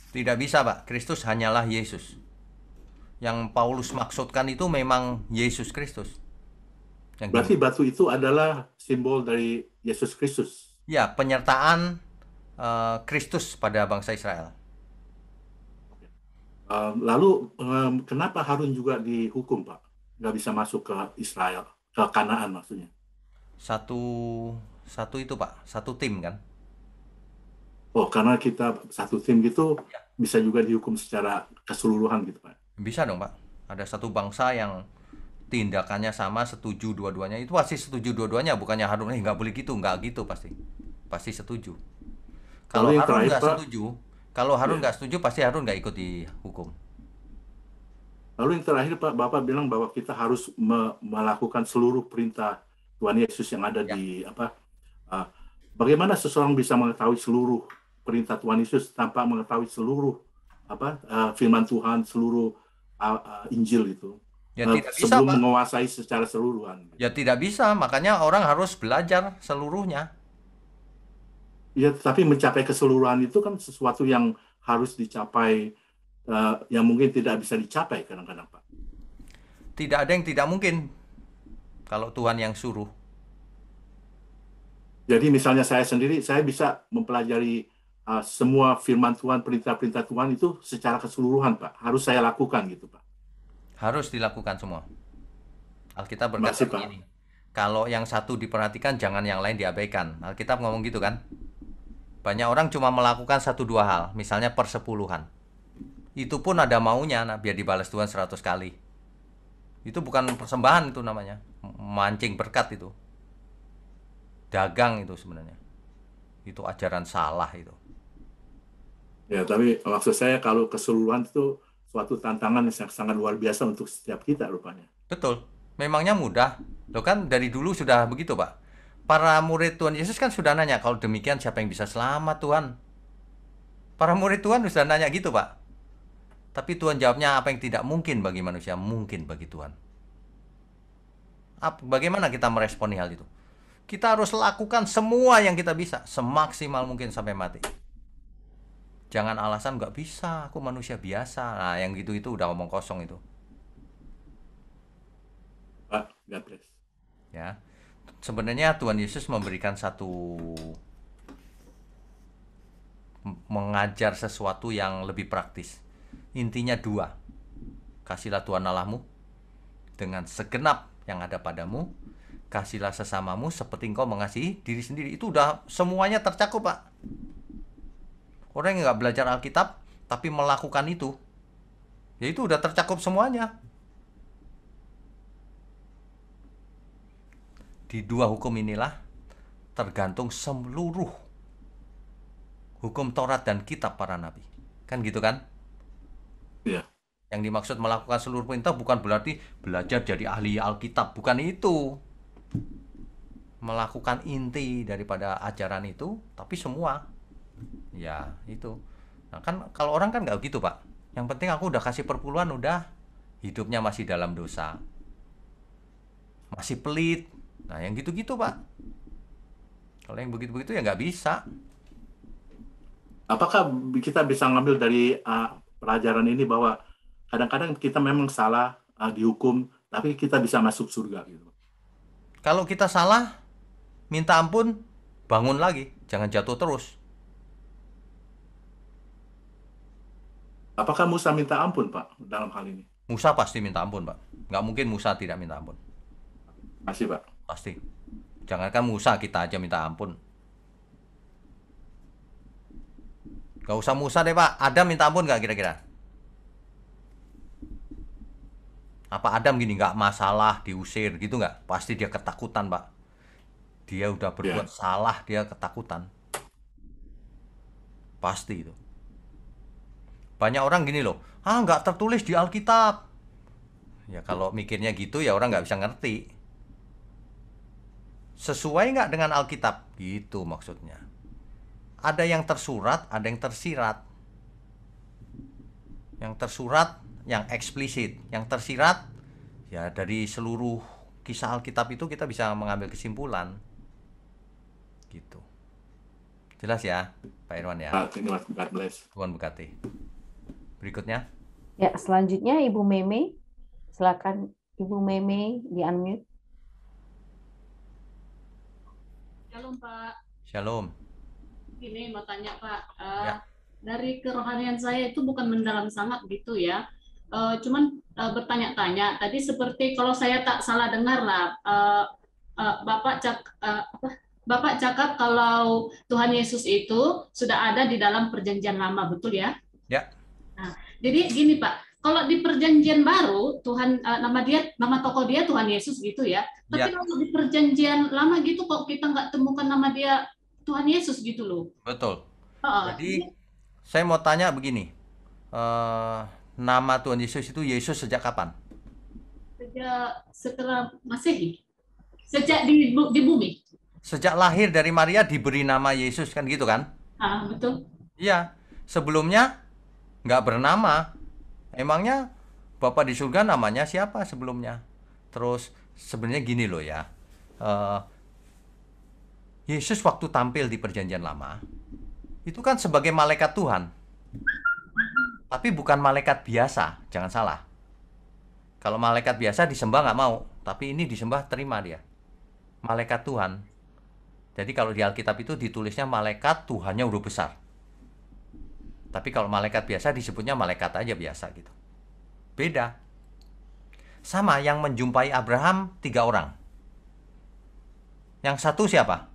Speaker 1: Tidak bisa Pak, Kristus hanyalah Yesus. Yang Paulus maksudkan itu memang Yesus Kristus.
Speaker 6: Berarti batu itu adalah simbol dari Yesus Kristus?
Speaker 1: Ya, penyertaan Kristus pada bangsa Israel.
Speaker 6: Lalu kenapa Harun juga dihukum Pak? Nggak bisa masuk ke Israel, ke Kanaan maksudnya?
Speaker 1: Satu itu Pak, satu tim kan?
Speaker 6: Oh, karena kita satu tim gitu ya, bisa juga dihukum secara keseluruhan gitu Pak?
Speaker 1: Bisa dong Pak. Ada satu bangsa yang tindakannya sama, setuju dua-duanya, itu pasti setuju dua-duanya. Bukannya Harun nggak boleh gitu, nggak gitu pasti setuju. Kalau Harun nggak setuju, nggak setuju, pasti Harun nggak ikut dihukum.
Speaker 6: Lalu yang terakhir Pak, Bapak bilang bahwa kita harus melakukan seluruh perintah Tuhan Yesus yang ada di bagaimana seseorang bisa mengetahui seluruh perintah Tuhan Yesus tanpa mengetahui seluruh firman Tuhan, seluruh Injil itu?
Speaker 1: Ya tidak bisa,
Speaker 6: sebelum
Speaker 1: Pak
Speaker 6: menguasai secara seluruhan.
Speaker 1: Ya tidak bisa, makanya orang harus belajar seluruhnya.
Speaker 6: Ya, tapi mencapai keseluruhan itu kan sesuatu yang harus dicapai, yang mungkin tidak bisa dicapai kadang-kadang Pak.
Speaker 1: Tidak ada yang tidak mungkin kalau Tuhan yang suruh.
Speaker 6: Jadi misalnya saya sendiri, saya bisa mempelajari semua firman Tuhan, perintah-perintah Tuhan itu secara keseluruhan Pak. Harus saya lakukan gitu Pak.
Speaker 1: Harus dilakukan semua. Alkitab berkata begini, kalau yang satu diperhatikan, jangan yang lain diabaikan. Alkitab ngomong gitu kan. Banyak orang cuma melakukan 1-2 hal, misalnya persepuluhan. Itu pun ada maunya, biar dibalas Tuhan 100 kali. Itu bukan persembahan itu namanya. Mancing berkat itu. Dagang itu sebenarnya. Itu ajaran salah itu.
Speaker 6: Ya, tapi maksud saya kalau keseluruhan itu suatu tantangan yang sangat luar biasa untuk setiap kita rupanya.
Speaker 1: Betul. Memangnya mudah? Loh kan dari dulu sudah begitu, Pak. Para murid Tuhan Yesus kan sudah nanya, kalau demikian siapa yang bisa selamat, Tuhan? Para murid Tuhan sudah nanya gitu, Pak. Tapi Tuhan jawabnya, apa yang tidak mungkin bagi manusia, mungkin bagi Tuhan. Bagaimana kita meresponi hal itu? Kita harus lakukan semua yang kita bisa, semaksimal mungkin sampai mati. Jangan alasan nggak bisa, aku manusia biasa. Nah, yang gitu itu udah ngomong kosong itu.
Speaker 6: Pak, God bless.
Speaker 1: Ya, sebenarnya Tuhan Yesus memberikan mengajar sesuatu yang lebih praktis. Intinya dua. Kasihlah Tuhan Allahmu dengan segenap yang ada padamu. Kasihlah sesamamu seperti engkau mengasihi diri sendiri. Itu udah semuanya tercakup, Pak. Orang yang nggak belajar Alkitab tapi melakukan itu, ya itu udah tercakup semuanya. Di dua hukum inilah tergantung seluruh hukum Taurat dan kitab para nabi. Kan gitu kan?
Speaker 6: Iya.
Speaker 1: Yang dimaksud melakukan seluruh perintah bukan berarti belajar jadi ahli Alkitab, bukan itu. Melakukan inti daripada ajaran itu, tapi semua. Ya, itu. Nah, kan kalau orang kan nggak gitu, Pak. Yang penting aku udah kasih perpuluhan, udah. Hidupnya masih dalam dosa. Masih pelit. Nah, yang gitu-gitu, Pak. Kalau yang begitu-begitu ya nggak bisa.
Speaker 6: Apakah kita bisa ngambil dari pelajaran ini bahwa kadang-kadang kita memang salah dihukum, tapi kita bisa masuk surga gitu?
Speaker 1: Kalau kita salah, minta ampun, bangun lagi. Jangan jatuh terus.
Speaker 6: Apakah Musa minta ampun, Pak, dalam hal ini?
Speaker 1: Musa pasti minta ampun, Pak. Nggak mungkin Musa tidak minta ampun.
Speaker 6: Masih, Pak.
Speaker 1: Pasti. Jangankan Musa, kita aja minta ampun. Gak usah Musa deh, Pak. Adam minta ampun nggak kira-kira? Apa Adam gini, nggak masalah, diusir gitu nggak? Pasti dia ketakutan, Pak. Dia udah berbuat salah, dia ketakutan. Pasti itu. Banyak orang gini loh, nggak tertulis di Alkitab. Ya kalau mikirnya gitu ya orang nggak bisa ngerti. Sesuai nggak dengan Alkitab? Gitu maksudnya. Ada yang tersurat, ada yang tersirat. Yang tersurat, yang eksplisit. Yang tersirat, ya dari seluruh kisah Alkitab itu kita bisa mengambil kesimpulan. Gitu. Jelas ya, Pak Irwan ya?
Speaker 6: God bless.
Speaker 1: Tuhan berkati. Berikutnya.
Speaker 3: Ya, selanjutnya Ibu Meme. Silakan Ibu Meme di-unmute.
Speaker 7: Shalom, Pak.
Speaker 1: Shalom.
Speaker 7: Ini mau tanya, Pak.
Speaker 1: Ya.
Speaker 7: Dari kerohanian saya itu bukan mendalam sangat gitu ya. Cuman bertanya-tanya. Tadi seperti kalau saya tak salah dengar lah, Bapak cakap kalau Tuhan Yesus itu sudah ada di dalam Perjanjian Lama, betul ya?
Speaker 1: Ya.
Speaker 7: Nah, jadi gini Pak, kalau di Perjanjian Baru Tuhan nama tokoh dia Tuhan Yesus gitu ya. Tapi kalau di Perjanjian Lama gitu kok kita nggak temukan nama dia Tuhan Yesus gitu loh.
Speaker 1: Betul. Jadi saya mau tanya begini, nama Tuhan Yesus itu Yesus sejak kapan?
Speaker 7: Sejak setelah Masehi, sejak di bumi.
Speaker 1: Sejak lahir dari Maria diberi nama Yesus kan gitu kan?
Speaker 7: Betul.
Speaker 1: Iya. Sebelumnya nggak bernama. Emangnya Bapak di surga namanya siapa sebelumnya? Terus sebenarnya gini loh ya. Yesus waktu tampil di Perjanjian Lama itu kan sebagai malaikat Tuhan. Tapi bukan malaikat biasa, jangan salah. Kalau malaikat biasa disembah nggak mau, tapi ini disembah terima dia. Malaikat Tuhan. Jadi kalau di Alkitab itu ditulisnya malaikat Tuhannya udah besar. Tapi kalau malaikat biasa disebutnya malaikat aja biasa gitu. Beda. Sama yang menjumpai Abraham 3 orang. Yang satu siapa?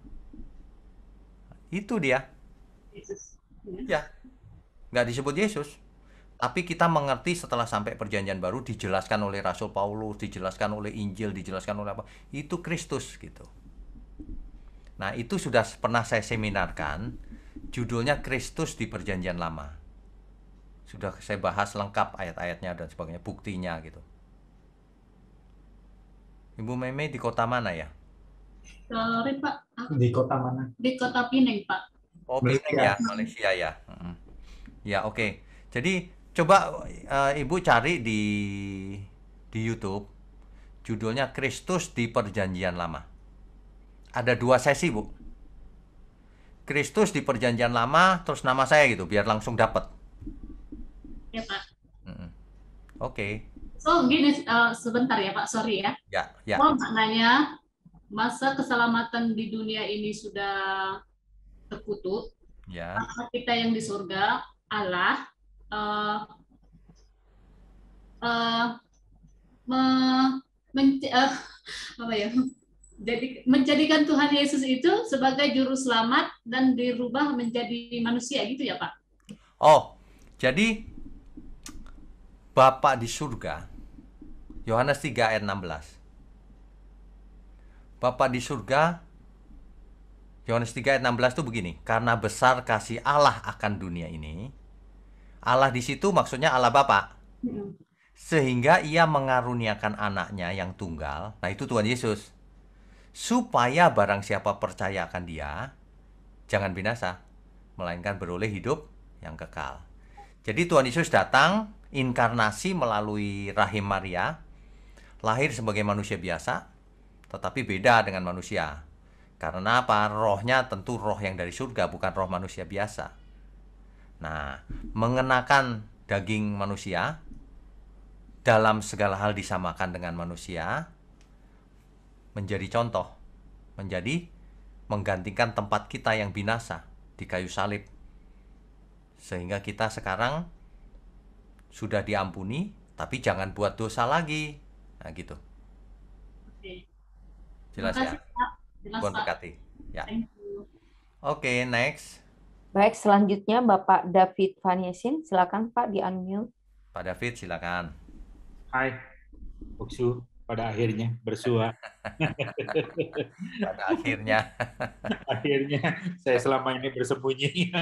Speaker 1: Itu dia.
Speaker 7: Yesus.
Speaker 1: Ya. Nggak disebut Yesus. Tapi kita mengerti setelah sampai Perjanjian Baru dijelaskan oleh Rasul Paulus, dijelaskan oleh Injil, dijelaskan oleh apa. Itu Kristus gitu. Nah itu sudah pernah saya seminarkan. Judulnya Kristus di Perjanjian Lama. Sudah saya bahas lengkap ayat-ayatnya dan sebagainya, buktinya gitu. Ibu Meme di kota mana ya?
Speaker 7: Sorry Pak,
Speaker 8: Di kota mana?
Speaker 7: di Kota Pineng Pak.
Speaker 1: Oh, Pineng ya, Malaysia ya. Ya, oke. Jadi coba Ibu cari di YouTube, judulnya Kristus di Perjanjian Lama. Ada 2 sesi, Bu. Kristus di Perjanjian Lama, terus nama saya gitu, biar langsung dapat.
Speaker 7: Ya Pak.
Speaker 1: Oke.
Speaker 7: So gini, sebentar ya Pak, sorry ya.
Speaker 1: Ya.
Speaker 7: Oh, maknanya masa keselamatan di dunia ini sudah terkutuk.
Speaker 1: Ya.
Speaker 7: Maka kita yang di surga, Allah jadi menjadikan Tuhan Yesus itu sebagai juru selamat dan dirubah menjadi manusia gitu ya Pak?
Speaker 1: Oh, jadi Bapa di surga, Yohanes 3 ayat 16. Bapa di surga, Yohanes 3 ayat 16 itu begini, karena besar kasih Allah akan dunia ini. Allah di situ maksudnya Allah Bapa. Sehingga ia mengaruniakan anaknya yang tunggal, nah itu Tuhan Yesus. Supaya barang siapa percaya akan dia, jangan binasa, melainkan beroleh hidup yang kekal. Jadi Tuhan Yesus datang, inkarnasi melalui rahim Maria, lahir sebagai manusia biasa, tetapi beda dengan manusia. Karena apa? Rohnya tentu roh yang dari surga, bukan roh manusia biasa. Nah, mengenakan daging manusia, dalam segala hal disamakan dengan manusia, menjadi contoh, menjadi menggantikan tempat kita yang binasa di kayu salib. Sehingga kita sekarang sudah diampuni, tapi jangan buat dosa lagi. Nah, gitu.
Speaker 7: Oke.
Speaker 1: Jelas ya? Tuhan berkati. Ya. Oke, next.
Speaker 3: Baik, selanjutnya Bapak David Vaniesin, silakan Pak di-unmute.
Speaker 1: Pak David, silakan.
Speaker 8: Hai, Boksu, pada akhirnya bersua.
Speaker 1: Pada akhirnya.
Speaker 8: Akhirnya saya selama ini bersembunyi.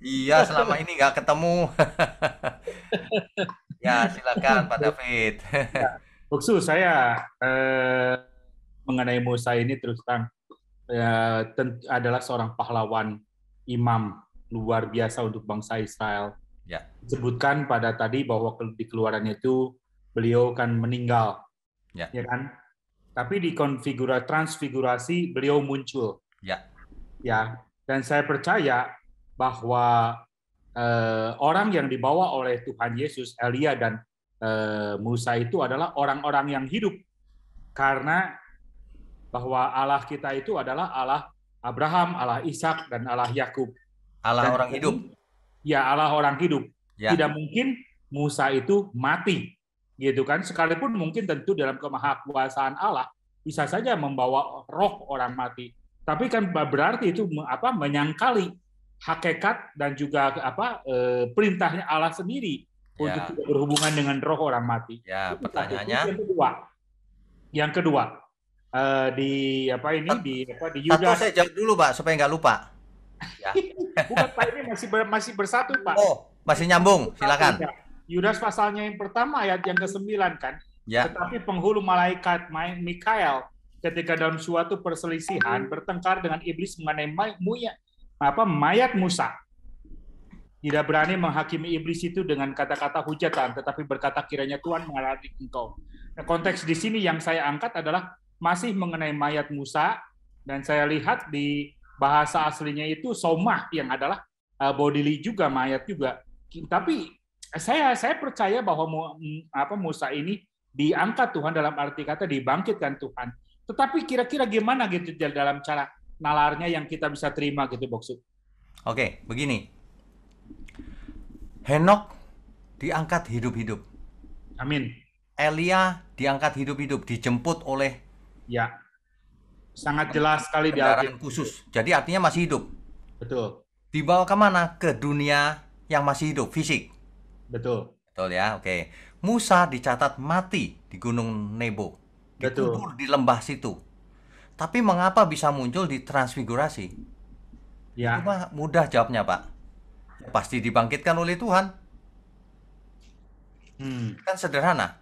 Speaker 1: Iya, selama ini nggak ketemu. Ya, silakan Pak David.
Speaker 8: Boksu, saya mengenai Musa ini terus terang adalah seorang pahlawan, imam luar biasa untuk bangsa Israel.
Speaker 1: Ya.
Speaker 8: Disebutkan pada tadi bahwa di keluarannya itu beliau kan meninggal, ya kan? Tapi di transfigurasi beliau muncul.
Speaker 1: Ya.
Speaker 8: Dan saya percaya bahwa orang yang dibawa oleh Tuhan Yesus, Elia dan Musa itu adalah orang-orang yang hidup, karena bahwa Allah kita itu adalah Allah Abraham, Allah Ishak, dan Allah Yakub.
Speaker 1: Allah orang hidup.
Speaker 8: Ya, Allah orang hidup.
Speaker 1: Ya.
Speaker 8: Tidak mungkin Musa itu mati, gitu kan? Sekalipun mungkin tentu dalam kemahakuasaan Allah bisa saja membawa roh orang mati. Tapi kan berarti itu menyangkali hakikat dan juga perintahnya Allah sendiri untuk tidak berhubungan dengan roh orang mati.
Speaker 1: Ya, pertanyaannya.
Speaker 8: Yang kedua, di Yudas.
Speaker 1: Saya jawab dulu, Pak, supaya nggak lupa. Ya.
Speaker 8: Bukan, Pak, ini masih bersatu, Pak.
Speaker 1: Oh, masih nyambung. Silakan.
Speaker 8: Yudas pasalnya yang pertama ayat yang ke-9 kan.
Speaker 1: Ya.
Speaker 8: Tetapi penghulu malaikat Mikael ketika dalam suatu perselisihan bertengkar dengan iblis mengenai mayat Musa. Tidak berani menghakimi iblis itu dengan kata-kata hujatan, tetapi berkata kiranya Tuhan mengadili engkau. Nah, konteks di sini yang saya angkat adalah masih mengenai mayat Musa, dan saya lihat di bahasa aslinya itu somah, yang adalah bodily juga, mayat juga. Tapi saya percaya bahwa Musa ini diangkat Tuhan, dalam arti kata dibangkitkan Tuhan. Tetapi kira-kira gimana gitu dalam cara nalarnya yang kita bisa terima gitu, Boksu?
Speaker 1: Oke, begini. Henok diangkat hidup-hidup.
Speaker 8: Amin.
Speaker 1: Elia diangkat hidup-hidup, dijemput oleh
Speaker 8: sangat jelas sekali di
Speaker 1: kendaraan khusus. Jadi artinya masih hidup.
Speaker 8: Betul.
Speaker 1: Dibawa kemana? Ke dunia yang masih hidup, fisik.
Speaker 8: Betul.
Speaker 1: Betul ya, oke. Musa dicatat mati di Gunung Nebo. Dikubur di lembah situ. Tapi mengapa bisa muncul di transfigurasi?
Speaker 8: Ya.
Speaker 1: Itu mah mudah jawabnya, Pak. Pasti dibangkitkan oleh Tuhan. Kan sederhana.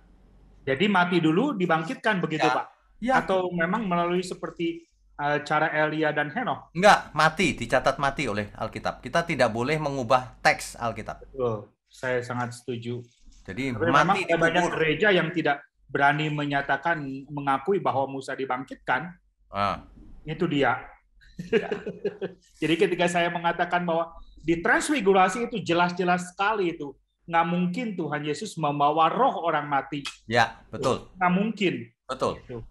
Speaker 8: Jadi mati dulu dibangkitkan begitu,
Speaker 1: Ya.
Speaker 8: Pak?
Speaker 1: Ya.
Speaker 8: Atau memang melalui seperti cara Elia dan Henokh?
Speaker 1: Enggak, mati, dicatat mati oleh Alkitab. Kita tidak boleh mengubah teks Alkitab.
Speaker 8: Betul, saya sangat setuju.
Speaker 1: Jadi
Speaker 8: Tapi memang
Speaker 1: mati
Speaker 8: ada banyak
Speaker 1: dikubur.
Speaker 8: gereja yang tidak berani menyatakan, mengakui bahwa Musa dibangkitkan. Itu dia. Jadi ketika saya mengatakan bahwa di transfigurasi itu jelas-jelas sekali itu. Nggak mungkin Tuhan Yesus membawa roh orang mati.
Speaker 1: Ya, betul.
Speaker 8: Nggak mungkin.
Speaker 1: Betul.
Speaker 8: Gitu.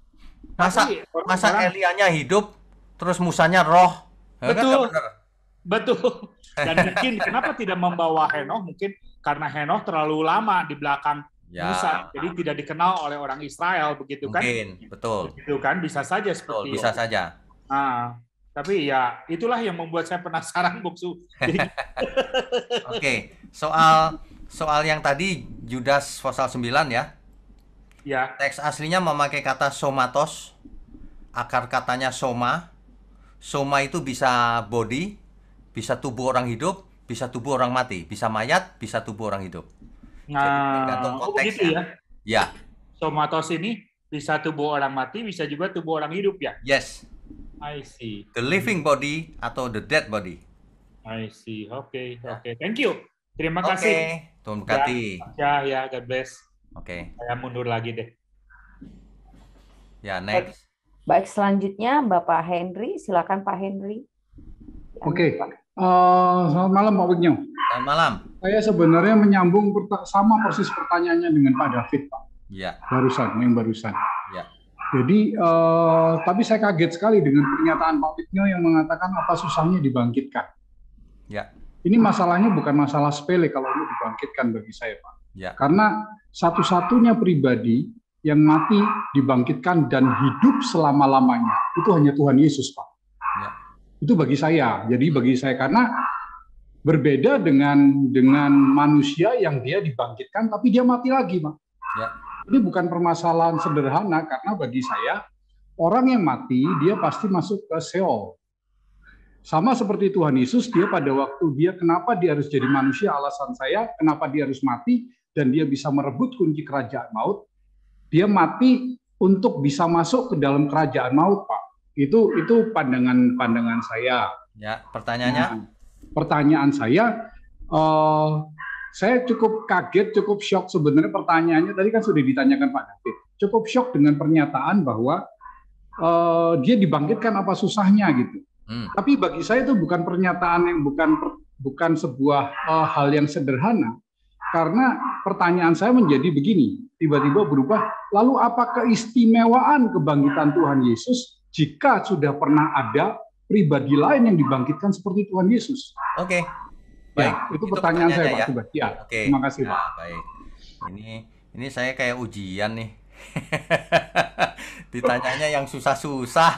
Speaker 1: Masa
Speaker 8: Tapi
Speaker 1: masa Elianya hidup, terus Musanya roh. Ya, kan
Speaker 8: Betul.
Speaker 1: nggak benar.
Speaker 8: Betul. Dan mungkin kenapa tidak membawa Henokh? Mungkin karena Henokh terlalu lama di belakang
Speaker 1: Ya.
Speaker 8: Musa, jadi tidak dikenal oleh orang Israel, begitu kan?
Speaker 1: Mungkin, betul.
Speaker 8: Begitu kan? Bisa saja
Speaker 1: Betul,
Speaker 8: seperti
Speaker 1: bisa
Speaker 8: itu.
Speaker 1: saja.
Speaker 8: Nah, tapi ya itulah yang membuat saya penasaran, Buksu. Jadi,
Speaker 1: Oke, soal yang tadi Yudas pasal 9 ya.
Speaker 8: ya,
Speaker 1: Teks aslinya memakai kata somatos. Akar katanya soma. Soma itu bisa body, bisa tubuh orang hidup, bisa tubuh orang mati, bisa mayat, bisa tubuh orang hidup. tergantung
Speaker 8: begitu
Speaker 1: konteksnya.
Speaker 8: ya.
Speaker 1: Ya,
Speaker 8: Somatos ini bisa tubuh orang mati, bisa juga tubuh orang hidup ya.
Speaker 1: yes.
Speaker 8: I see.
Speaker 1: The living body atau the dead body.
Speaker 8: I see. Oke, oke. Thank you. Terima
Speaker 1: Oke,
Speaker 8: kasih.
Speaker 1: Tuhan berkati.
Speaker 8: Ya, God bless.
Speaker 1: Oke,
Speaker 8: Saya mundur lagi deh.
Speaker 1: ya next.
Speaker 3: Baik, selanjutnya Bapak Henry. Silakan Pak Henry.
Speaker 9: Oke. Selamat malam Pak Wigno.
Speaker 1: Selamat malam.
Speaker 9: Saya sebenarnya menyambung sama persis pertanyaannya dengan Pak David, Pak.
Speaker 1: Ya,
Speaker 9: Barusan.
Speaker 1: ya.
Speaker 9: Jadi, tapi saya kaget sekali dengan pernyataan Pak Wigno yang mengatakan apa susahnya dibangkitkan.
Speaker 1: Ya,
Speaker 9: Ini masalahnya bukan masalah sepele kalau ini dibangkitkan bagi saya, Pak.
Speaker 1: ya.
Speaker 9: Karena satu-satunya pribadi yang mati, dibangkitkan, dan hidup selama-lamanya, itu hanya Tuhan Yesus, Pak.
Speaker 1: Ya.
Speaker 9: Itu bagi saya. Jadi bagi saya, karena berbeda dengan manusia yang dia dibangkitkan, tapi dia mati lagi, Pak.
Speaker 1: Ya.
Speaker 9: Ini bukan permasalahan sederhana, karena bagi saya, orang yang mati, dia pasti masuk ke Sheol. Sama seperti Tuhan Yesus, dia pada waktu kenapa dia harus jadi manusia, alasan saya, kenapa dia harus mati, dan dia bisa merebut kunci kerajaan maut, dia mati untuk bisa masuk ke dalam kerajaan maut, Pak. Itu pandangan saya.
Speaker 1: Ya, pertanyaannya?
Speaker 9: Nah, pertanyaan saya cukup kaget, cukup shock sebenarnya pertanyaannya. Tadi kan sudah ditanyakan Pak David. Cukup shock dengan pernyataan bahwa dia dibangkitkan apa susahnya gitu. Tapi bagi saya itu bukan pernyataan yang bukan sebuah hal yang sederhana. Karena pertanyaan saya menjadi begini, tiba-tiba berubah, lalu apa keistimewaan kebangkitan Tuhan Yesus jika sudah pernah ada pribadi lain yang dibangkitkan seperti Tuhan Yesus?
Speaker 1: Oke. Baik,
Speaker 9: Ya, itu pertanyaan saya, Pak
Speaker 1: ya.
Speaker 9: Subah. Ya,
Speaker 1: Oke.
Speaker 9: terima kasih,
Speaker 1: Ya,
Speaker 9: Pak.
Speaker 1: baik. Ini saya kayak ujian nih. Ditanyanya yang susah-susah.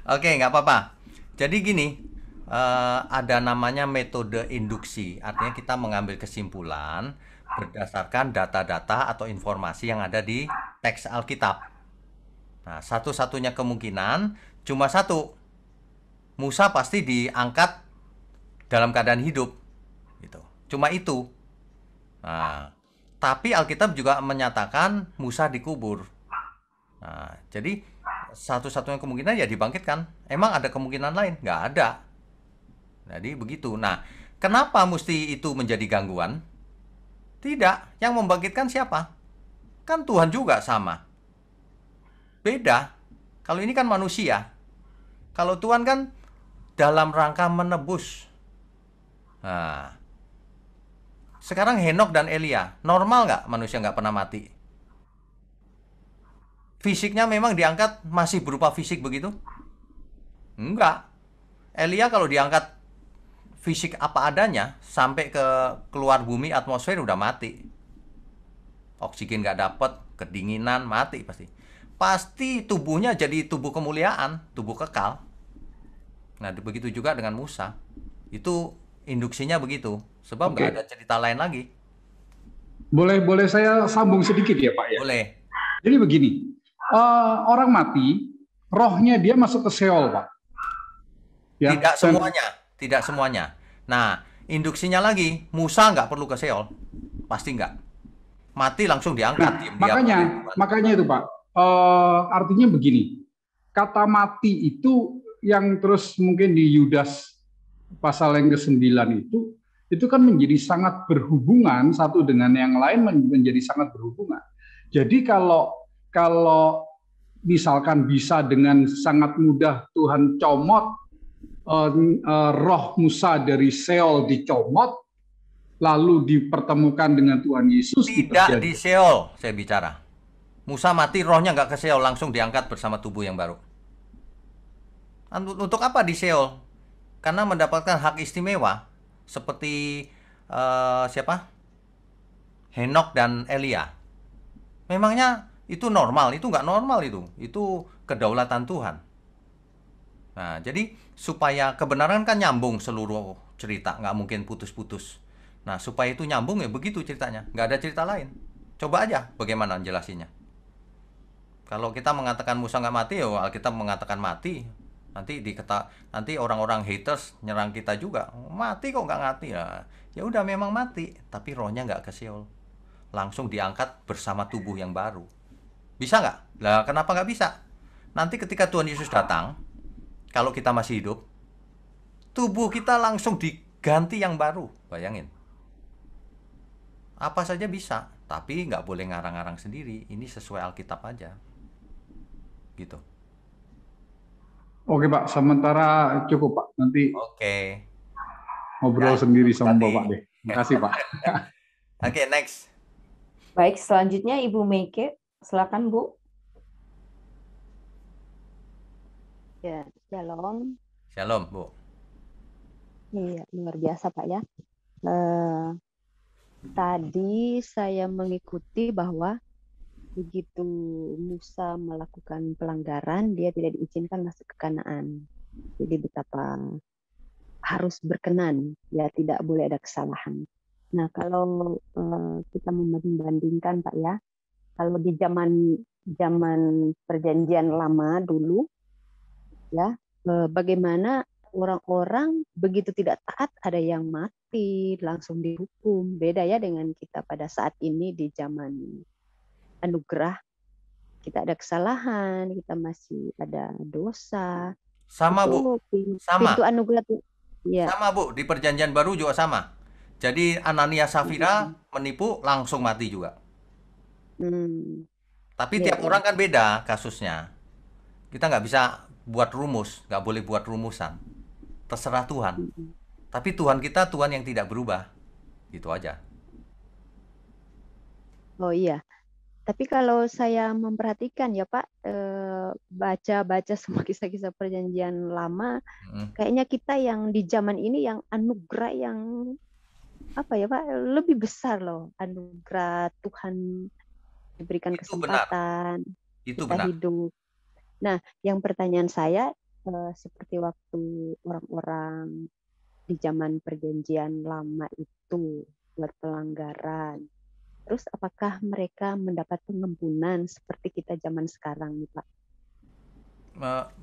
Speaker 1: Oke, nggak apa-apa. Jadi gini, ada namanya metode induksi. Artinya kita mengambil kesimpulan berdasarkan data-data atau informasi yang ada di teks Alkitab. Nah, satu-satunya kemungkinan cuma satu. Musa pasti diangkat dalam keadaan hidup. Gitu. Cuma itu. Nah, tapi Alkitab juga menyatakan Musa dikubur. Nah, jadi satu-satunya kemungkinan ya dibangkitkan. Emang ada kemungkinan lain? Nggak ada. Jadi begitu. Nah, kenapa mesti itu menjadi gangguan? Tidak. Yang membangkitkan siapa? Kan Tuhan juga sama. Beda. Kalau ini kan manusia. Kalau Tuhan kan dalam rangka menebus. Nah, sekarang Henokh dan Elia, normal nggak manusia nggak pernah mati? Fisiknya memang diangkat masih berupa fisik begitu? Enggak. Elia kalau diangkat fisik apa adanya, sampai ke keluar bumi atmosfer udah mati. Oksigen nggak dapet, kedinginan, mati pasti. Pasti tubuhnya jadi tubuh kemuliaan, tubuh kekal. Nah, begitu juga dengan Musa. Itu induksinya begitu. Sebab nggak ada cerita lain lagi.
Speaker 9: Boleh saya sambung sedikit ya, Pak ya?
Speaker 1: Boleh.
Speaker 9: Jadi begini, orang mati, rohnya dia masuk ke Sheol, Pak. Ya,
Speaker 1: tidak semuanya, tidak semuanya. Nah, induksinya lagi, Musa nggak perlu ke Sheol. Pasti enggak. Mati langsung diangkat.
Speaker 9: Nah,
Speaker 1: diam-diam.
Speaker 9: makanya itu Pak, artinya begini, kata mati itu yang terus mungkin di Yudas pasal yang ke-9 itu kan menjadi sangat berhubungan satu dengan yang lain, menjadi sangat berhubungan. Jadi kalau misalkan bisa dengan sangat mudah Tuhan comot roh Musa dari Seol, dicomot lalu dipertemukan dengan Tuhan Yesus.
Speaker 1: Tidak di Seol, saya bicara. Musa mati, rohnya nggak ke Seol, langsung diangkat bersama tubuh yang baru. Untuk apa di Seol? Karena mendapatkan hak istimewa seperti siapa? Henok dan Elia. Memangnya itu normal? Itu nggak normal itu. Itu kedaulatan Tuhan. Nah, jadi supaya kebenaran kan nyambung seluruh cerita, nggak mungkin putus-putus. Nah, supaya itu nyambung ya begitu ceritanya. Nggak ada cerita lain. Coba aja bagaimana jelasinnya. Kalau kita mengatakan Musa nggak mati, ya Alkitab mengatakan mati. Nanti orang-orang haters nyerang kita juga. Mati kok nggak mati ya? Ya udah memang mati, tapi rohnya nggak ke Seol. Langsung diangkat bersama tubuh yang baru. Bisa nggak? Lah kenapa nggak bisa? Nanti ketika Tuhan Yesus datang, kalau kita masih hidup, tubuh kita langsung diganti yang baru. Bayangin. Apa saja bisa, tapi nggak boleh ngarang-ngarang sendiri. Ini sesuai Alkitab aja. Gitu.
Speaker 9: Oke Pak, sementara cukup Pak. Nanti ngobrol sendiri sama Bapak deh. Terima kasih Pak.
Speaker 1: Oke, next.
Speaker 3: Baik, selanjutnya Ibu Meike, silakan Bu.
Speaker 10: Ya, shalom.
Speaker 1: Shalom, Bu.
Speaker 10: Iya, luar biasa Pak ya. Tadi saya mengikuti bahwa begitu Musa melakukan pelanggaran, dia tidak diizinkan masuk ke Kanaan. Jadi betapa harus berkenan, ya tidak boleh ada kesalahan. Nah, kalau kita membandingkan Pak ya, kalau di zaman perjanjian lama dulu, ya bagaimana orang-orang begitu tidak taat, ada yang mati, langsung dihukum. Beda ya dengan kita pada saat ini di zaman anugerah, kita ada kesalahan, kita masih ada dosa.
Speaker 1: Sama Bu, sama.
Speaker 10: Pintu anugerah ya.
Speaker 1: Sama Bu, di perjanjian baru juga sama. Jadi Anania Safira menipu langsung mati juga. Tapi tiap orang kan beda kasusnya. Kita nggak bisa buat rumus, nggak boleh buat rumusan. Terserah Tuhan. Tapi Tuhan kita Tuhan yang tidak berubah. Gitu aja.
Speaker 10: Oh iya. Tapi kalau saya memperhatikan ya Pak, baca-baca semua kisah-kisah perjanjian lama, kayaknya kita yang di zaman ini yang anugerah yang apa ya Pak, lebih besar loh, anugerah Tuhan diberikan kesempatan
Speaker 1: itu
Speaker 10: kita
Speaker 1: benar.
Speaker 10: Hidup. Nah, yang pertanyaan saya seperti waktu orang-orang di zaman perjanjian lama itu buat pelanggaran. Terus apakah mereka mendapat pengampunan seperti kita zaman sekarang nih Pak?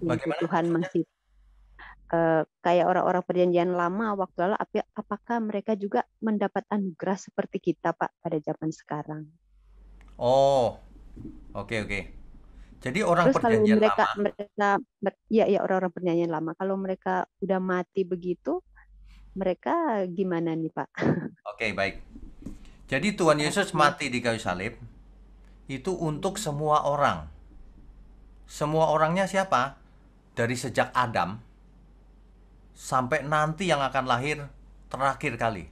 Speaker 1: Bagaimana?
Speaker 10: Tuhan masih kayak orang-orang perjanjian lama waktu lalu, apakah mereka juga mendapat anugerah seperti kita Pak pada zaman sekarang?
Speaker 1: Oh, oke. Jadi orang
Speaker 10: terus
Speaker 1: perjanjian
Speaker 10: kalau
Speaker 1: lama.
Speaker 10: Ya orang-orang perjanjian lama, kalau mereka udah mati begitu, mereka gimana nih Pak?
Speaker 1: Oke, baik. Jadi Tuhan Yesus mati di kayu salib itu untuk semua orang. Semua orangnya siapa? Dari sejak Adam sampai nanti yang akan lahir terakhir kali.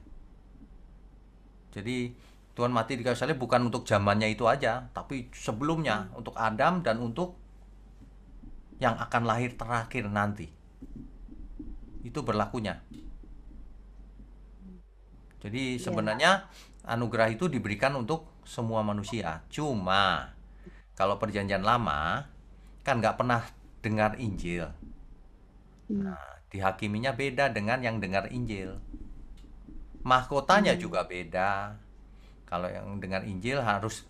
Speaker 1: Jadi Tuhan mati di kayu salib bukan untuk zamannya itu aja, tapi sebelumnya untuk Adam dan untuk yang akan lahir terakhir nanti. Itu berlakunya. Jadi sebenarnya anugerah itu diberikan untuk semua manusia. Cuma kalau perjanjian lama kan nggak pernah dengar Injil. Nah, dihakiminya beda dengan yang dengar Injil. Mahkotanya juga beda. Kalau yang dengar Injil harus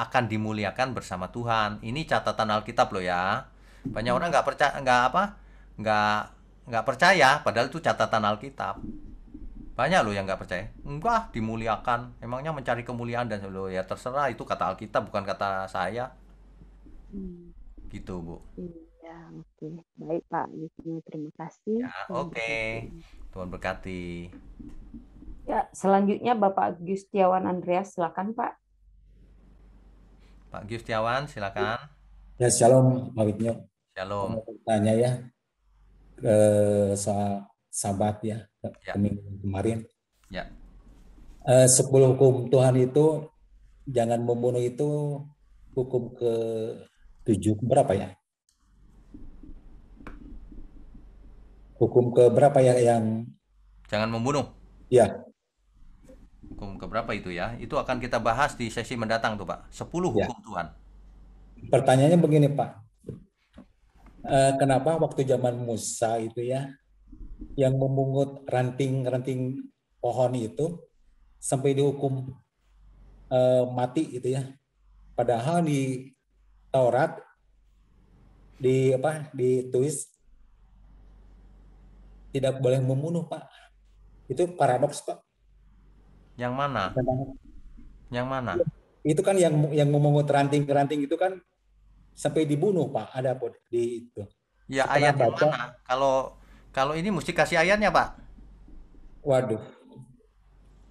Speaker 1: akan dimuliakan bersama Tuhan. Ini catatan Alkitab loh ya. Banyak orang nggak percaya, padahal itu catatan Alkitab. Banyak loh yang nggak percaya. Enggak, dimuliakan. Emangnya mencari kemuliaan dan loh ya terserah, itu kata Alkitab bukan kata saya. Gitu, Bu.
Speaker 10: Iya, oke. Baik, Pak Wisnu, terima kasih.
Speaker 1: Ya, oke. Tuhan berkati.
Speaker 3: Ya, selanjutnya Bapak Gustiawan Andreas, silakan Pak.
Speaker 1: Pak Gustiawan, silakan.
Speaker 11: Ya, shalom, Pak Witnyo.
Speaker 1: Shalom.
Speaker 11: Mau tanya ya ke soal Sabat ya, minggu kemarin.
Speaker 1: Ya.
Speaker 11: 10 hukum Tuhan itu, jangan membunuh itu hukum ke-7 berapa ya? Hukum ke berapa ya yang
Speaker 1: jangan membunuh?
Speaker 11: Ya.
Speaker 1: Hukum ke berapa itu ya? Itu akan kita bahas di sesi mendatang tuh, Pak. 10 hukum Tuhan.
Speaker 11: Pertanyaannya begini, Pak. Kenapa waktu zaman Musa itu ya, yang memungut ranting-ranting pohon itu sampai dihukum mati itu ya? Padahal di Taurat ditulis tidak boleh membunuh, Pak. Itu paradoks, Pak.
Speaker 1: Yang mana? Yang mana?
Speaker 11: Itu kan yang memungut ranting-ranting itu kan sampai dibunuh, Pak. Ada di itu.
Speaker 1: Ya, ayat yang mana? Kalau ini mesti kasih ayatnya, Pak.
Speaker 11: Waduh.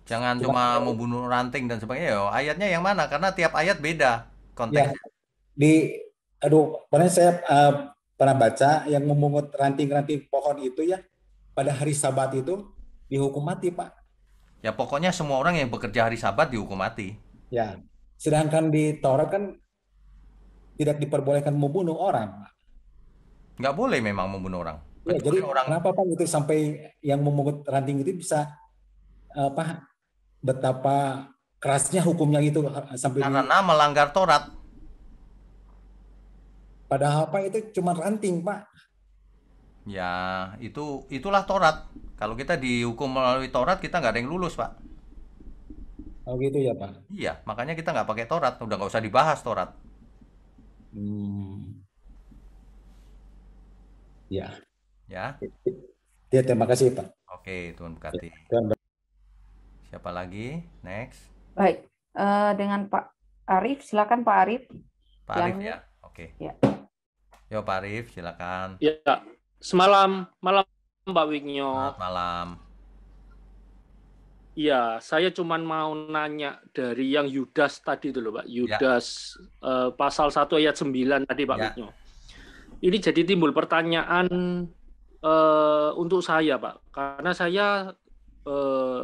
Speaker 1: Jangan cuma membunuh ranting dan sebagainya. Ayatnya yang mana? Karena tiap ayat beda konteksnya.
Speaker 11: Ya, pernah saya pernah baca yang memungut ranting-ranting pohon itu ya, pada hari Sabat itu dihukum mati, Pak.
Speaker 1: Ya, pokoknya semua orang yang bekerja hari Sabat dihukum mati.
Speaker 11: Ya, sedangkan di Taurat kan tidak diperbolehkan membunuh orang, Pak.
Speaker 1: Nggak boleh memang membunuh orang.
Speaker 11: Ya, jadi kenapa Pak itu sampai yang memungut ranting itu bisa betapa kerasnya hukumnya itu sampai
Speaker 1: karena melanggar Taurat.
Speaker 11: Padahal Pak itu cuma ranting, Pak.
Speaker 1: Ya, itulah Taurat. Kalau kita dihukum melalui Taurat, kita nggak ada yang lulus, Pak.
Speaker 11: Oh gitu ya, Pak?
Speaker 1: Iya, makanya kita nggak pakai Taurat. Udah nggak usah dibahas Taurat.
Speaker 11: Ya.
Speaker 1: Ya.
Speaker 11: Ya, terima kasih, Pak.
Speaker 1: Oke, Tuhan berkati. Siapa lagi? Next.
Speaker 3: Baik, dengan Pak Arief, silakan Pak Arief.
Speaker 1: Pak Arief ya, oke.
Speaker 3: Ya.
Speaker 1: Yo Pak Arief, silakan.
Speaker 12: Ya, malam Mbak Wigno.
Speaker 1: Selamat malam.
Speaker 12: Iya, saya cuma mau nanya dari yang Yudas tadi dulu, Pak. Yudas pasal 1 ayat 9 tadi, Pak Wigno. Ini jadi timbul pertanyaan untuk saya, Pak. Karena saya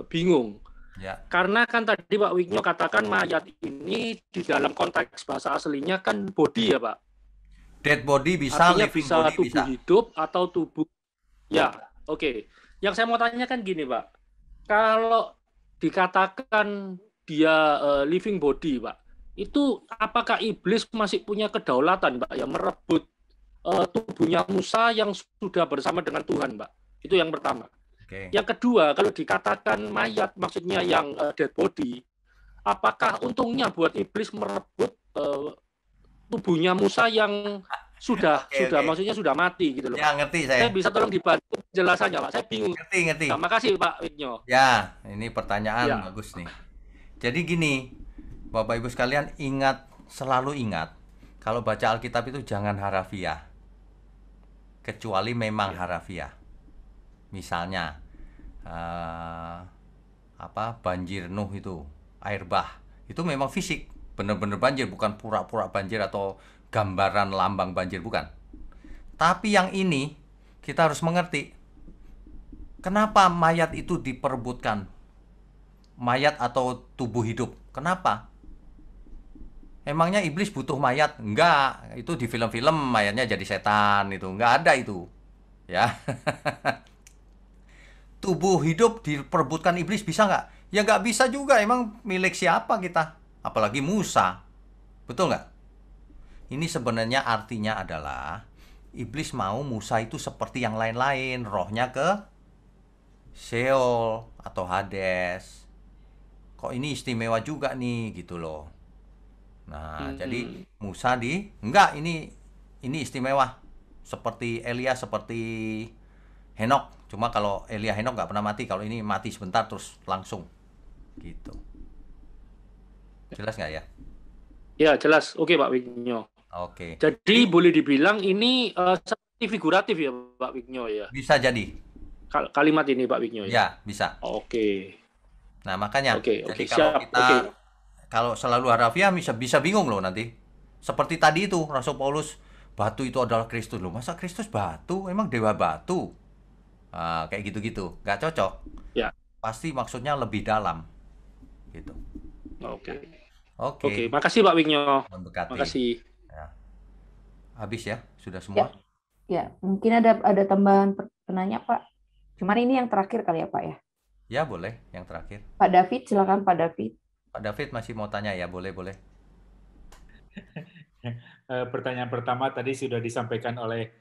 Speaker 12: bingung.
Speaker 1: Ya.
Speaker 12: Karena kan tadi Pak Wigno katakan mayat ini di dalam konteks bahasa aslinya kan body ya, Pak.
Speaker 1: Dead body bisa,
Speaker 12: artinya
Speaker 1: living
Speaker 12: bisa
Speaker 1: body
Speaker 12: tubuh
Speaker 1: bisa.
Speaker 12: hidup atau tubuh. Ya, oke. Yang saya mau tanyakan gini, Pak. Kalau dikatakan dia living body, Pak, itu apakah iblis masih punya kedaulatan, Pak, yang merebut tubuhnya Musa yang sudah bersama dengan Tuhan, Pak? Itu yang pertama.
Speaker 1: Okay.
Speaker 12: Yang kedua, kalau dikatakan mayat, maksudnya yang dead body, apakah untungnya buat iblis merebut tubuhnya Musa yang sudah maksudnya sudah mati gitu loh.
Speaker 1: Ya, ngerti saya.
Speaker 12: Saya bisa tolong dibantu penjelasannya, Pak. Saya bingung.
Speaker 1: Ngerti.
Speaker 12: Terima kasih, Pak Wigno.
Speaker 1: Ya, ini pertanyaan bagus nih. Jadi gini, Bapak Ibu sekalian, selalu ingat, kalau baca Alkitab itu jangan harafiah. Kecuali memang harafiah. Misalnya banjir Nuh itu, air bah, itu memang fisik, benar-benar banjir, bukan pura-pura banjir atau gambaran lambang banjir, bukan. Tapi yang ini kita harus mengerti kenapa mayat itu diperebutkan, mayat atau tubuh hidup. Kenapa? Emangnya iblis butuh mayat? Enggak, itu di film-film mayatnya jadi setan, itu enggak ada itu, ya. Tubuh hidup diperebutkan iblis bisa nggak? Ya nggak bisa juga, emang milik siapa kita? Apalagi Musa. Betul nggak? Ini sebenarnya artinya adalah iblis mau Musa itu seperti yang lain-lain, rohnya ke Sheol atau Hades. Kok ini istimewa juga nih, gitu loh. Nah, jadi Musa enggak, ini istimewa. Seperti Elia, seperti Henok. Cuma kalau Elia Henok nggak pernah mati, kalau ini mati sebentar terus langsung gitu. Jelas nggak ya?
Speaker 12: Ya, jelas. Oke, Pak Wignyo.
Speaker 1: Oke.
Speaker 12: Jadi boleh dibilang ini seperti figuratif ya, Pak Wignyo ya?
Speaker 1: Bisa jadi.
Speaker 12: Kalimat ini, Pak Wignyo ya?
Speaker 1: Ya, bisa.
Speaker 12: Oke.
Speaker 1: Nah, makanya
Speaker 12: Oke,
Speaker 1: jadi
Speaker 12: siap.
Speaker 1: kalau kita kalau selalu harafiah bisa bingung loh nanti. Seperti tadi itu Rasul Paulus, batu itu adalah Kristus loh. Masa Kristus batu? Emang dewa batu? Nah, kayak gitu-gitu. Nggak cocok.
Speaker 12: Ya.
Speaker 1: Pasti maksudnya lebih dalam. Gitu.
Speaker 12: Oke, makasih Pak Wignyo.
Speaker 1: Memberkati.
Speaker 12: Makasih.
Speaker 1: Ya. Habis ya? Sudah semua?
Speaker 3: Ya, mungkin ada tambahan penanya, Pak. Cuman ini yang terakhir kali ya, Pak ya?
Speaker 1: Ya, boleh. Yang terakhir.
Speaker 3: Pak David, silakan Pak David.
Speaker 1: Pak David masih mau tanya ya? Boleh.
Speaker 8: Pertanyaan pertama tadi sudah disampaikan oleh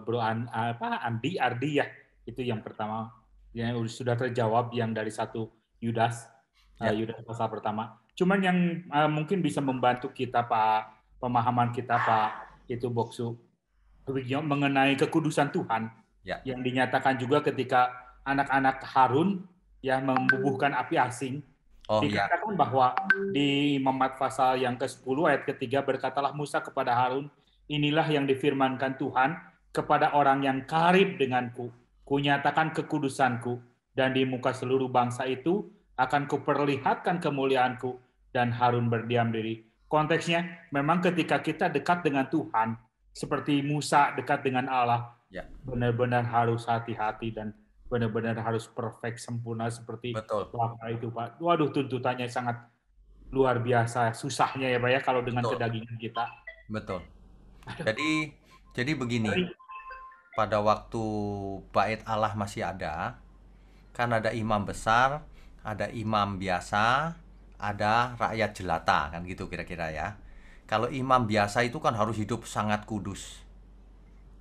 Speaker 8: Bro Ardi ya. Itu yang pertama. Yang sudah terjawab yang dari 1 Yudas. Yudas pasal pertama. Cuman yang mungkin bisa membantu kita Pak, pemahaman kita Pak, itu Boksu mengenai kekudusan Tuhan yang dinyatakan juga ketika anak-anak Harun yang membubuhkan api asing. Dikatakan bahwa di Imamat pasal yang ke-10 ayat ke-3 berkatalah Musa kepada Harun, inilah yang difirmankan Tuhan kepada orang yang karib denganku, kunyatakan kekudusanku, dan di muka seluruh bangsa itu akan kuperlihatkan kemuliaanku, dan Harun berdiam diri. Konteksnya memang ketika kita dekat dengan Tuhan, seperti Musa dekat dengan Allah, benar-benar harus hati-hati dan benar-benar harus perfect, sempurna seperti Bapak itu Pak. Waduh, tuntutannya sangat luar biasa, susahnya ya Pak ya kalau dengan kedagingan kita.
Speaker 1: Betul. Jadi begini, pada waktu bait Allah masih ada, kan ada imam besar, ada imam biasa, ada rakyat jelata, kan gitu kira-kira ya. Kalau imam biasa itu kan harus hidup sangat kudus.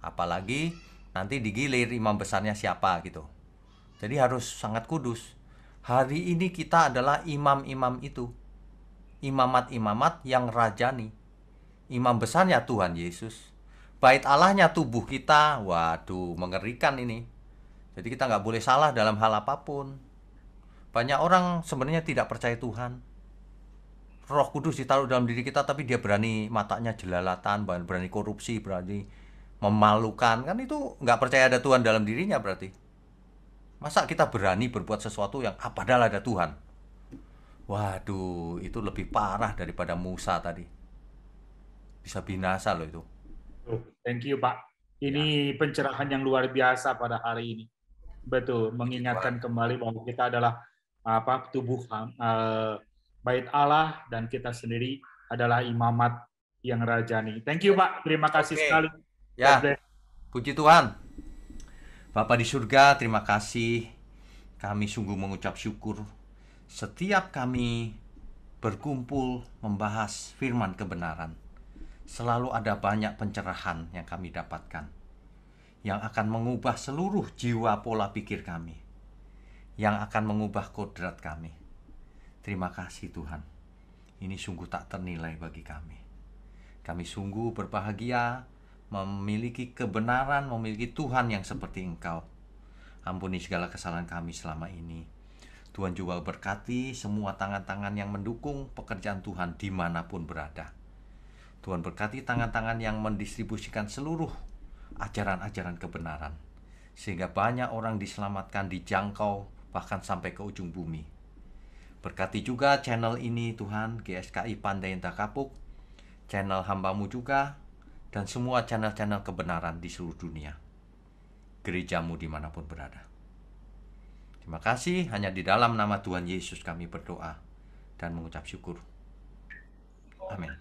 Speaker 1: Apalagi nanti digilir imam besarnya siapa gitu. Jadi harus sangat kudus. Hari ini kita adalah imam-imam itu. Imamat-imamat yang rajani. Imam besarnya Tuhan Yesus. Bait Allahnya tubuh kita. Waduh, mengerikan ini. Jadi kita nggak boleh salah dalam hal apapun. Banyak orang sebenarnya tidak percaya Tuhan. Roh Kudus ditaruh dalam diri kita, tapi dia berani matanya jelalatan, berani korupsi, berani memalukan. Kan itu nggak percaya ada Tuhan dalam dirinya berarti. Masa kita berani berbuat sesuatu yang padahal ada Tuhan? Waduh, itu lebih parah daripada Musa tadi. Bisa binasa loh itu.
Speaker 8: Thank you Pak. Ini pencerahan yang luar biasa pada hari ini. Betul, mengingatkan kembali bahwa kita adalah tubuh bait Allah dan kita sendiri adalah imamat yang rajani. Thank you Pak, terima kasih sekali.
Speaker 1: Ya, puji Tuhan. Bapa di surga, terima kasih. Kami sungguh mengucap syukur setiap kami berkumpul membahas firman kebenaran. Selalu ada banyak pencerahan yang kami dapatkan, yang akan mengubah seluruh jiwa pola pikir kami, yang akan mengubah kodrat kami. Terima kasih Tuhan. Ini sungguh tak ternilai bagi kami. Kami sungguh berbahagia memiliki kebenaran, memiliki Tuhan yang seperti Engkau. Ampuni segala kesalahan kami selama ini. Tuhan juga berkati semua tangan-tangan yang mendukung pekerjaan Tuhan dimanapun berada. Tuhan berkati tangan-tangan yang mendistribusikan seluruh ajaran-ajaran kebenaran, sehingga banyak orang diselamatkan, dijangkau, bahkan sampai ke ujung bumi. Berkati juga channel ini Tuhan, GSKI Pandainta Kapuk, channel hamba-Mu juga, dan semua channel-channel kebenaran di seluruh dunia. Gereja-Mu dimanapun berada. Terima kasih, hanya di dalam nama Tuhan Yesus kami berdoa dan mengucap syukur. Amin.